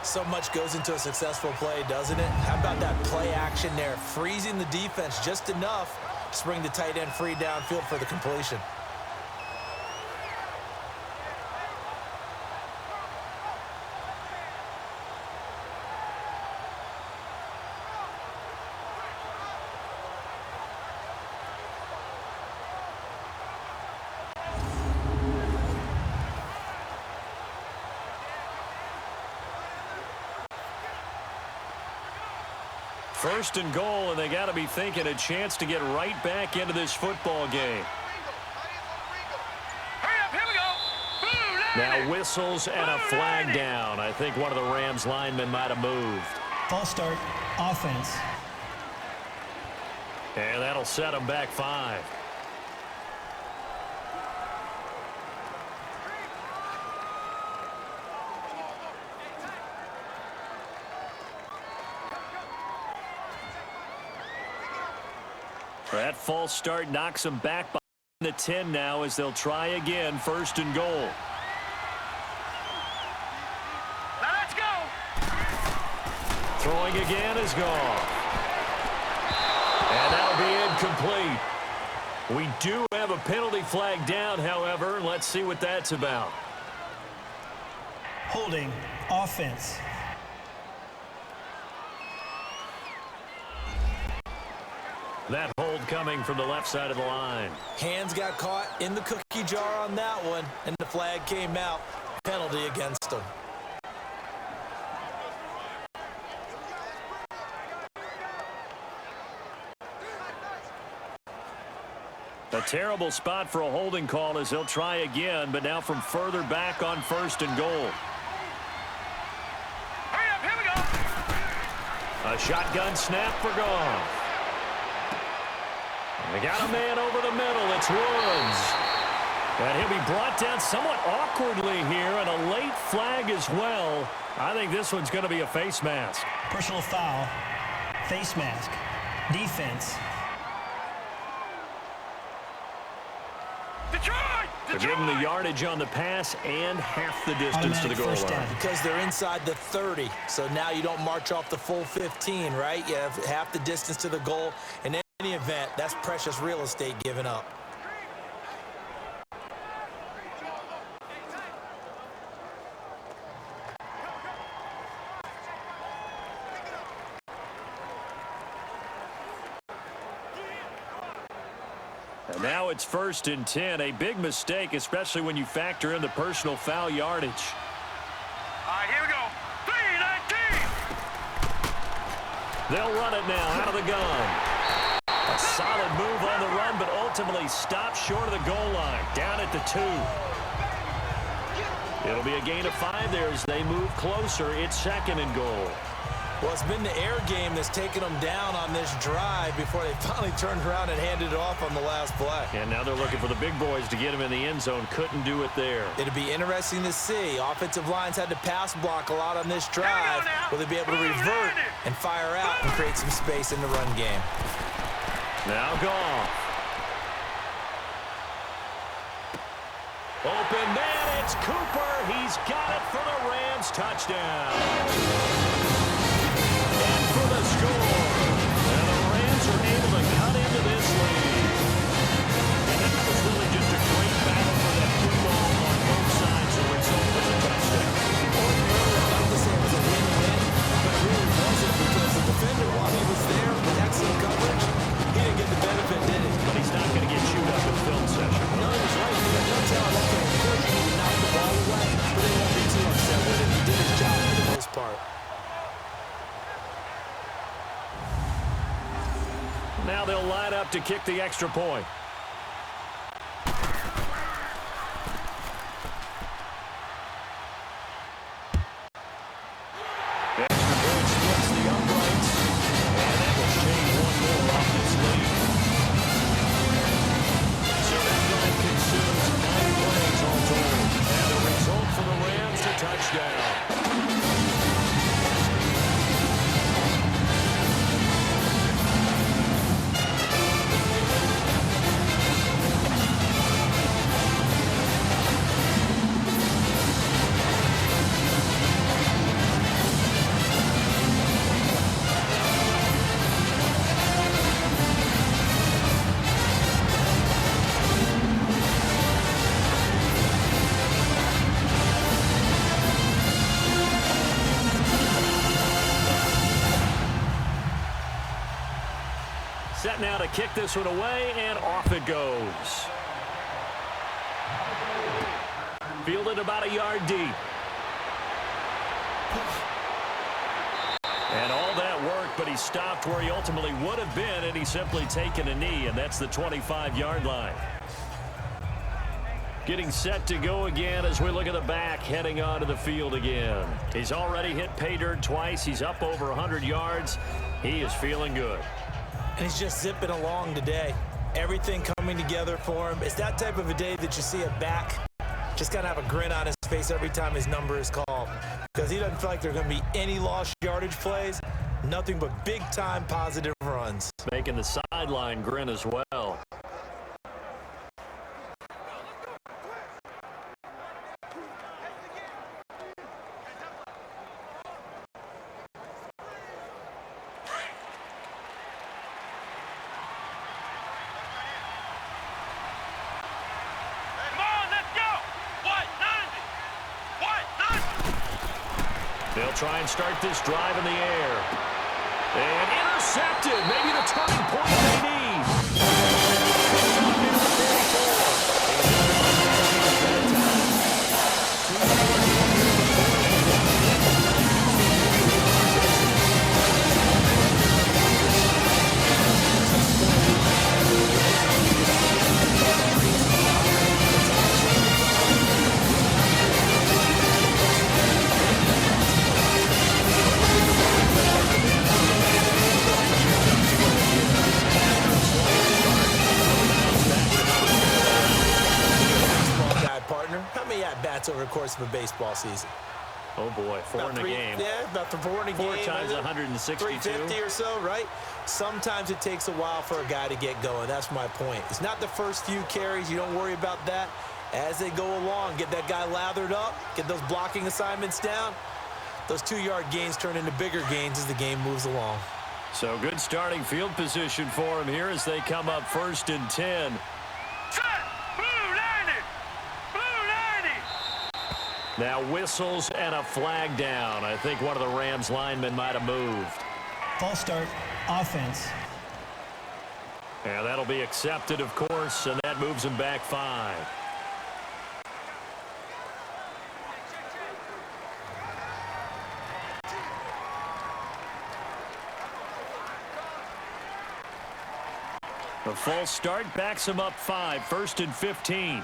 So much goes into a successful play, doesn't it? How about that play action there? Freezing the defense just enough to bring the tight end free downfield for the completion. First and goal, and they got to be thinking a chance to get right back into this football game. Now whistles and a flag down. I think one of the Rams linemen might have moved. False start, offense. And that'll set them back 5. That false start knocks them back behind the 10 now as they'll try again. 1st and goal. Now let's go. Throwing again is gone. And that'll be incomplete. We do have a penalty flag down, however. Let's see what that's about. Holding, offense. That hold coming from the left side of the line. Hands got caught in the cookie jar on that one, and the flag came out. Penalty against them. A terrible spot for a holding call as they'll try again, but now from further back on 1st and goal. Hurry up, here we go. A shotgun snap for Goff. They got a man over the middle. It's Woods. And he'll be brought down somewhat awkwardly here, and a late flag as well. I think this one's going to be a face mask. Personal foul, face mask, defense. They're giving the yardage on the pass and half the distance to the goal line. Because they're inside the 30, so now you don't march off the full 15, right? You have half the distance to the goal. In any event, that's precious real estate given up. And now it's 1st and 10. A big mistake, especially when you factor in the personal foul yardage. All right, here we go. 3-19. They'll run it now out of the gun. A solid move on the run, but ultimately stopped short of the goal line. Down at the 2. It'll be a gain of 5 there as they move closer. It's 2nd and goal. Well, it's been the air game that's taken them down on this drive before they finally turned around and handed it off on the last play. And now they're looking for the big boys to get him in the end zone. Couldn't do it there. It'll be interesting to see. Offensive lines had to pass block a lot on this drive. Will they be able to revert and fire out and create some space in the run game? Now Goff. Open man, it's Cooper. He's got it for the Rams. Touchdown. And for the score. And the Rams are able to cut into this lead. And that was really just a great battle for that football on both sides. The result was a touchdown. Ordinarily, I'd like to say it was a win-win, but it really wasn't because the defender, while he was there with excellent coverage, he didn't get the benefit, did he? But he's not going to get chewed up in film session. No, he's right. You can tell I like the coach. He didn't knock the ball away, but they won't be too upset with it. He did his job for the most part. Now they'll line up to kick the extra point. Extra point splits the uprights. And that will change one more off this lead. So that drive consumes 9 plays all told. And the result for the Rams, a touchdown. Set now to kick this one away, and off it goes. Fielded about a yard deep. And all that work, but he stopped where he ultimately would have been, and he's simply taken a knee, and that's the 25-yard line. Getting set to go again as we look at the back, heading onto the field again. He's already hit pay dirt twice. He's up over 100 yards. He is feeling good. And he's just zipping along today. Everything coming together for him. It's that type of a day that you see a back just got to have a grin on his face every time his number is called. Because he doesn't feel like there are going to be any lost yardage plays. Nothing but big-time positive runs. Making the sideline grin as well. They'll try and start this drive in the air. And intercepted. Maybe the turning point they need. How many at-bats over the course of a baseball season? Oh, boy. Four in a game. Yeah, about 4 in a game. 4 times 162. 350 or so, right? Sometimes it takes a while for a guy to get going. That's my point. It's not the first few carries. You don't worry about that. As they go along, get that guy lathered up, get those blocking assignments down. Those 2-yard gains turn into bigger gains as the game moves along. So good starting field position for him here as they come up 1st and 10. Now whistles and a flag down. I think one of the Rams linemen might have moved. False start, offense. Yeah, that'll be accepted, of course, and that moves him back 5. The false start backs him up 5, 1st and 15.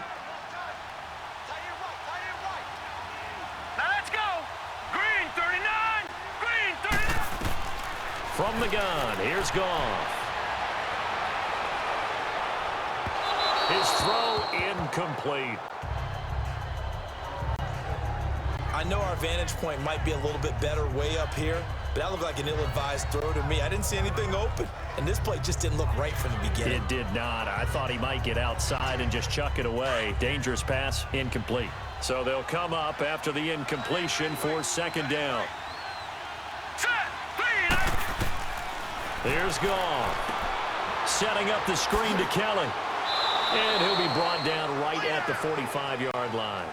From the gun, here's Goff. His throw incomplete. I know our vantage point might be a little bit better way up here, but that looked like an ill-advised throw to me. I didn't see anything open, and this play just didn't look right from the beginning. It did not. I thought he might get outside and just chuck it away. Dangerous pass, incomplete. So they'll come up after the incompletion for second down. Here's Goff. Setting up the screen to Kelly. And he'll be brought down right at the 45-yard line.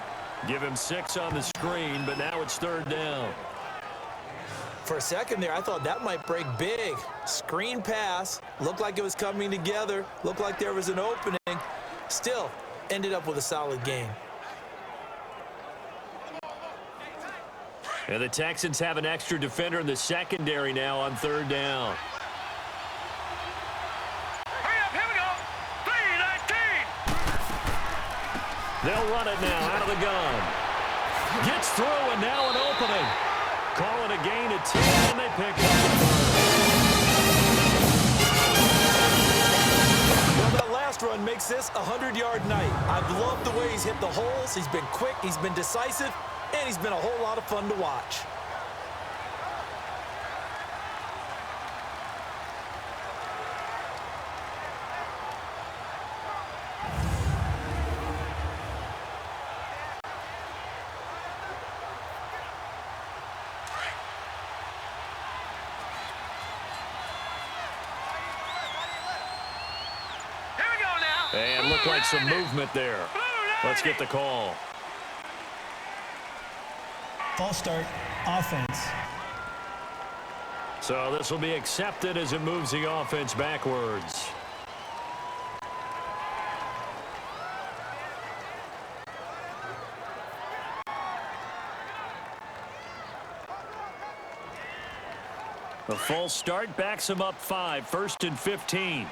Give him 6 on the screen, but now it's third down. For a second there, I thought that might break big. Screen pass. Looked like it was coming together. Looked like there was an opening. Still, ended up with a solid game. And the Texans have an extra defender in the secondary now on third down. They'll run it now out of the gun. Gets through, and now an opening. Call it a gain of 10, and they pick up the third. Well, that last run makes this a 100-yard night. I've loved the way he's hit the holes. He's been quick, he's been decisive, and he's been a whole lot of fun to watch. And looked like some movement there. Let's get the call. False start, offense. So this will be accepted as it moves the offense backwards. The false start backs him up 5, 1st and 15.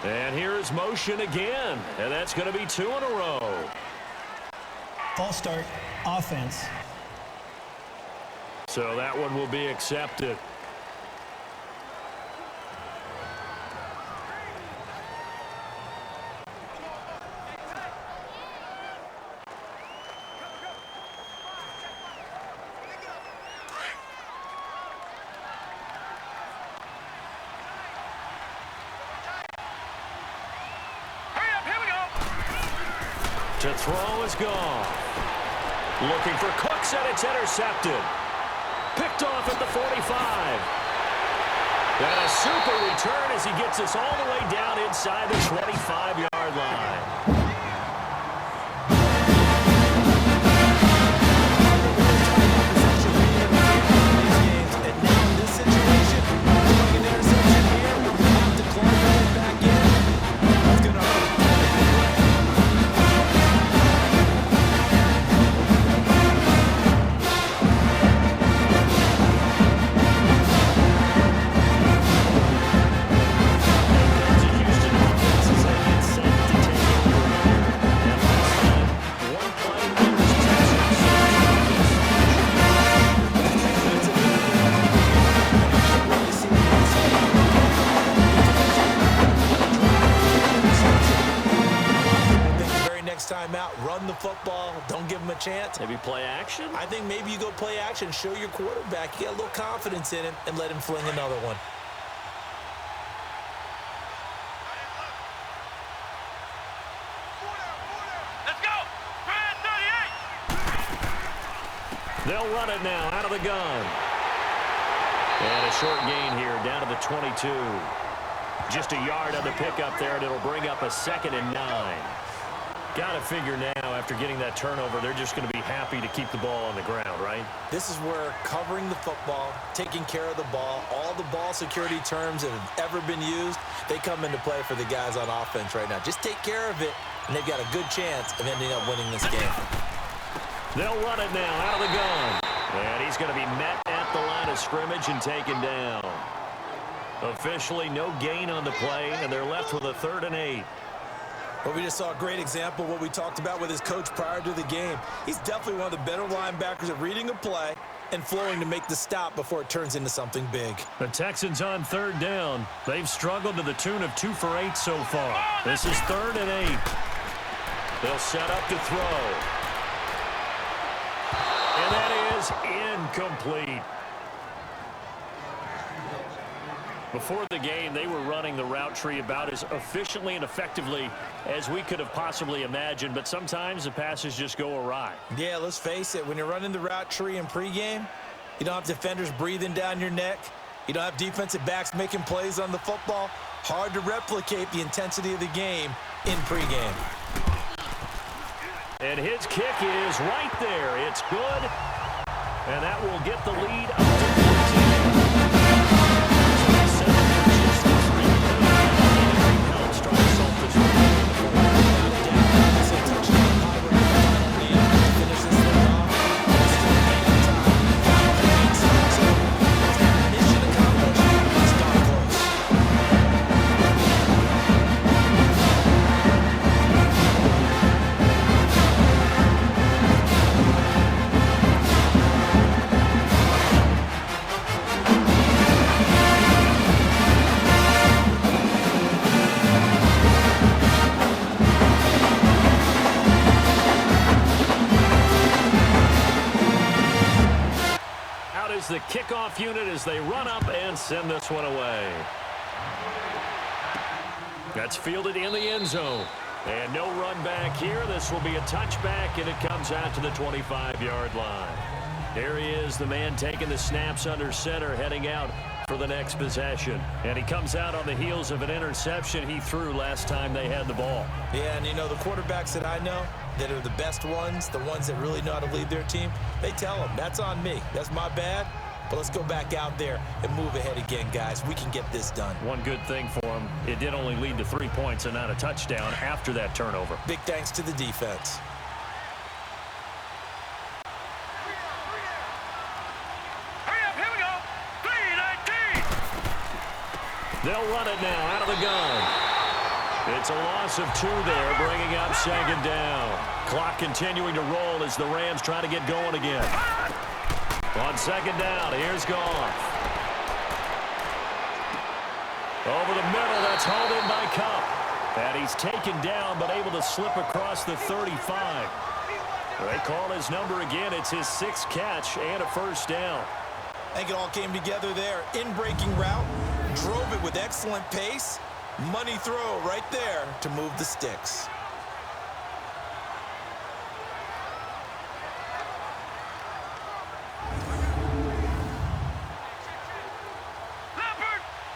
And here's motion again, and that's going to be 2 in a row. False start, offense. So that one will be accepted. To throw is gone. Looking for Cooks, and it's intercepted. Picked off at the 45. And a super return as he gets us all the way down inside the 25-yard line. Timeout, run the football, don't give him a chance. Maybe play action? I think maybe you go play action, show your quarterback, you get a little confidence in him, and let him fling another one. Let's go! Brad 38! They'll run it now out of the gun. And a short gain here down to the 22. Just a yard on the pickup there, and it'll bring up a 2nd and 9. Got to figure now, after getting that turnover, they're just going to be happy to keep the ball on the ground, right? This is where covering the football, taking care of the ball, all the ball security terms that have ever been used, they come into play for the guys on offense right now. Just take care of it, and they've got a good chance of ending up winning this game. They'll run it now out of the gun. And he's going to be met at the line of scrimmage and taken down. Officially no gain on the play, and they're left with a 3rd and 8. Well, we just saw a great example of what we talked about with his coach prior to the game. He's definitely one of the better linebackers at reading a play and flowing to make the stop before it turns into something big. The Texans on 3rd down. They've struggled to the tune of 2 for 8 so far. This is 3rd and 8. They'll set up to throw. And that is incomplete. Before the game, they were running the route tree about as efficiently and effectively as we could have possibly imagined, but sometimes the passes just go awry. Yeah, let's face it. When you're running the route tree in pregame, you don't have defenders breathing down your neck. You don't have defensive backs making plays on the football. Hard to replicate the intensity of the game in pregame. And his kick is right there. It's good. And that will get the lead up to 14. The kickoff unit as they run up and send this one away. That's fielded in the end zone. And no run back here. This will be a touchback, and it comes out to the 25-yard line. There he is, the man taking the snaps under center, heading out for the next possession. And he comes out on the heels of an interception he threw last time they had the ball. Yeah, and you know, the quarterbacks that I know that are the best ones, the ones that really know how to lead their team, they tell them, that's on me. That's my bad. But let's go back out there and move ahead again, guys. We can get this done. One good thing for him, it did only lead to 3 points and not a touchdown after that turnover. Big thanks to the defense. Hurry up, here we go. 3-19. They'll run it now out of the gun. It's a loss of 2 there, bringing up second down. Clock continuing to roll as the Rams try to get going again. On second down, here's Goff. Over the middle, that's hauled in by Cup. And he's taken down, but able to slip across the 35. They call his number again. It's his 6th catch and a first down. I think it all came together there. In-breaking route, drove it with excellent pace. Money throw right there to move the sticks.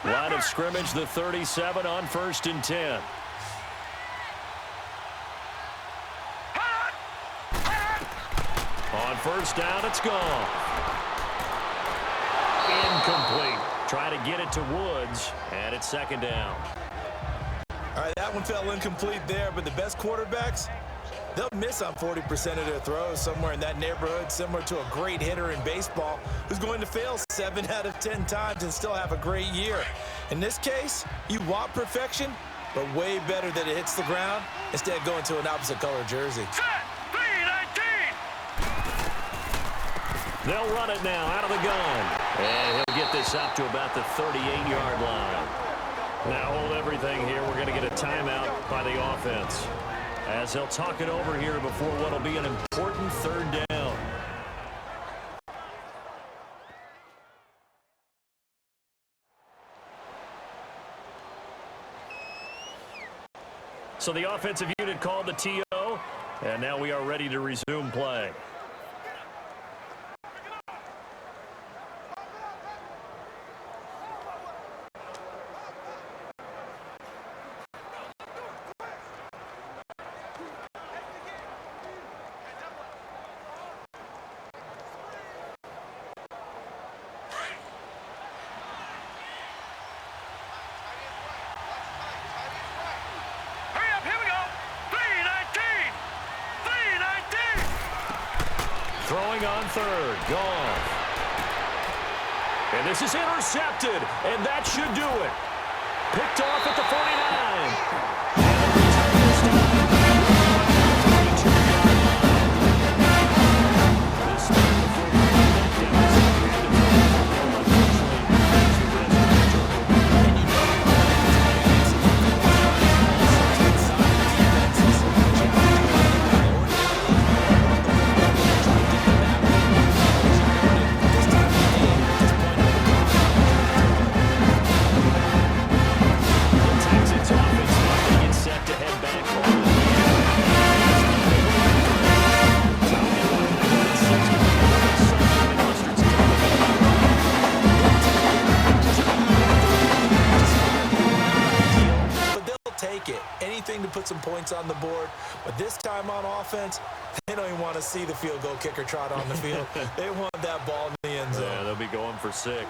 Line of scrimmage, the 37 on 1st and 10. On first down, it's gone. Incomplete. Try to get it to Woods, and it's second down. All right, that one fell incomplete there, but the best quarterbacks, they'll miss on 40% of their throws, somewhere in that neighborhood, similar to a great hitter in baseball who's going to fail 7 out of 10 times and still have a great year. In this case, you want perfection, but way better that it hits the ground instead of going to an opposite color jersey. Set. 3-19. They'll run it now out of the gun. And he'll get this up to about the 38-yard line. Now hold everything here. We're going to get a timeout by the offense, as they'll talk it over here before what will be an important third down. So the offensive unit called the TO, and now we are ready to resume play. Throwing on third, Goff. And this is intercepted, and that should do it. Picked off at the 49. And the return this time. This time before the take it. Anything to put some points on the board. But this time on offense, they don't even want to see the field goal kicker trot on the field. They want that ball in the end zone. Yeah, they'll be going for 6.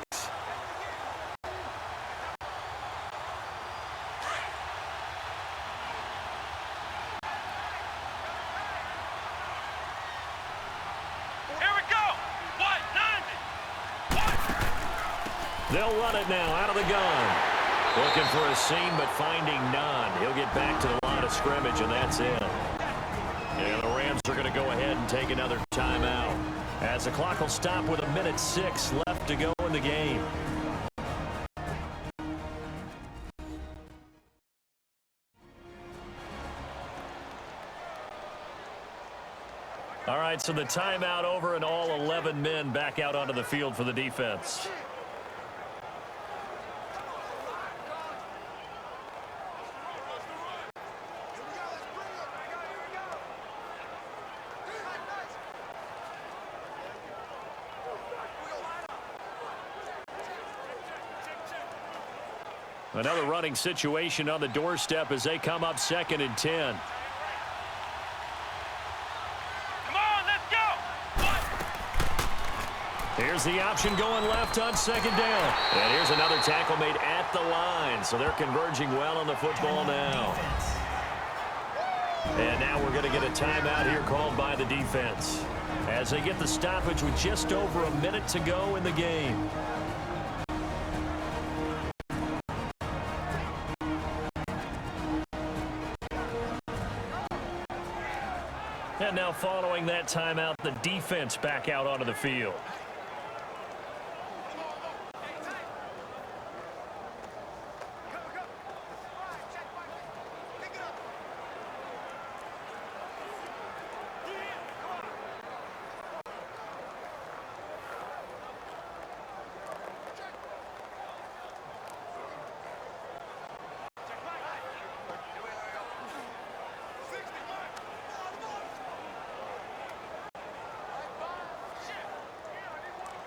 Here we go. What? 90. What? They'll run it now out of the gun. Looking for a seam, but finding none. He'll get back to the line of scrimmage, and that's it. And the Rams are going to go ahead and take another timeout, as the clock will stop with 1:06 left to go in the game. All right, so the timeout over, and all 11 men back out onto the field for the defense. Another running situation on the doorstep as they come up 2nd and 10. Come on, let's go. What? Here's the option going left on 2nd down. And here's another tackle made at the line. So they're converging well on the football now. And now we're going to get a timeout here called by the defense, as they get the stoppage with just over a minute to go in the game. And now following that timeout, the defense back out onto the field.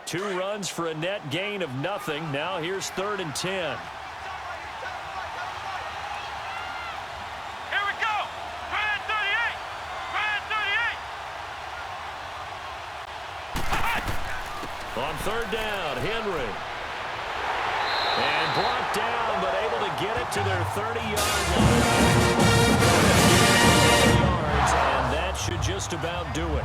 Two runs for a net gain of nothing. Now here's 3rd and 10. Here we go. Brand 38. Brand 38. On 3rd down, Henry. And brought down, but able to get it to their 30-yard line. And that should just about do it.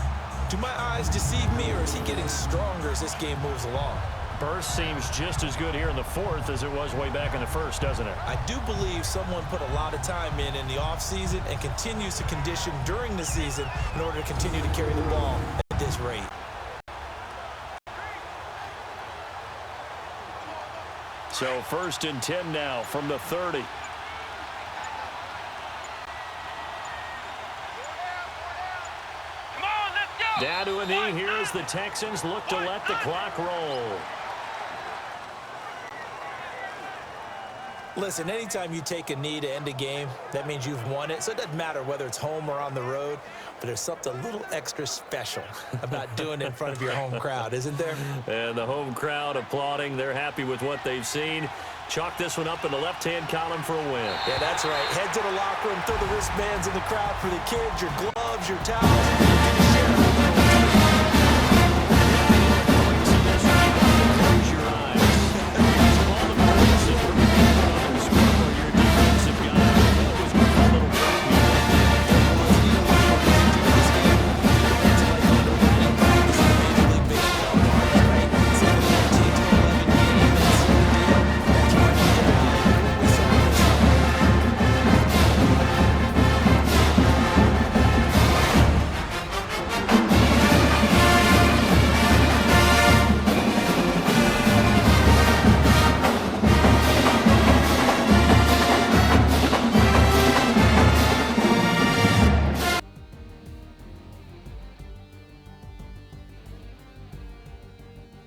Do my eyes deceive me, or is he getting stronger as this game moves along? Burst seems just as good here in the 4th as it was way back in the 1st, doesn't it? I do believe someone put a lot of time in the offseason and continues to condition during the season in order to continue to carry the ball at this rate. So 1st and 10 now from the 30. Down to a knee here as the Texans look to let the clock roll. Listen, anytime you take a knee to end a game, that means you've won it. So it doesn't matter whether it's home or on the road, but there's something a little extra special about doing it in front of your home crowd, isn't there? And the home crowd applauding. They're happy with what they've seen. Chalk this one up in the left-hand column for a win. Yeah, that's right. Head to the locker room, throw the wristbands in the crowd for the kids, your gloves, your towels.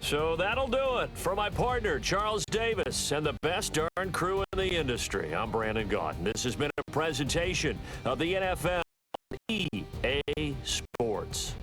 So that'll do it for my partner, Charles Davis, and the best darn crew in the industry. I'm Brandon Gaudin. This has been a presentation of the NFL EA Sports.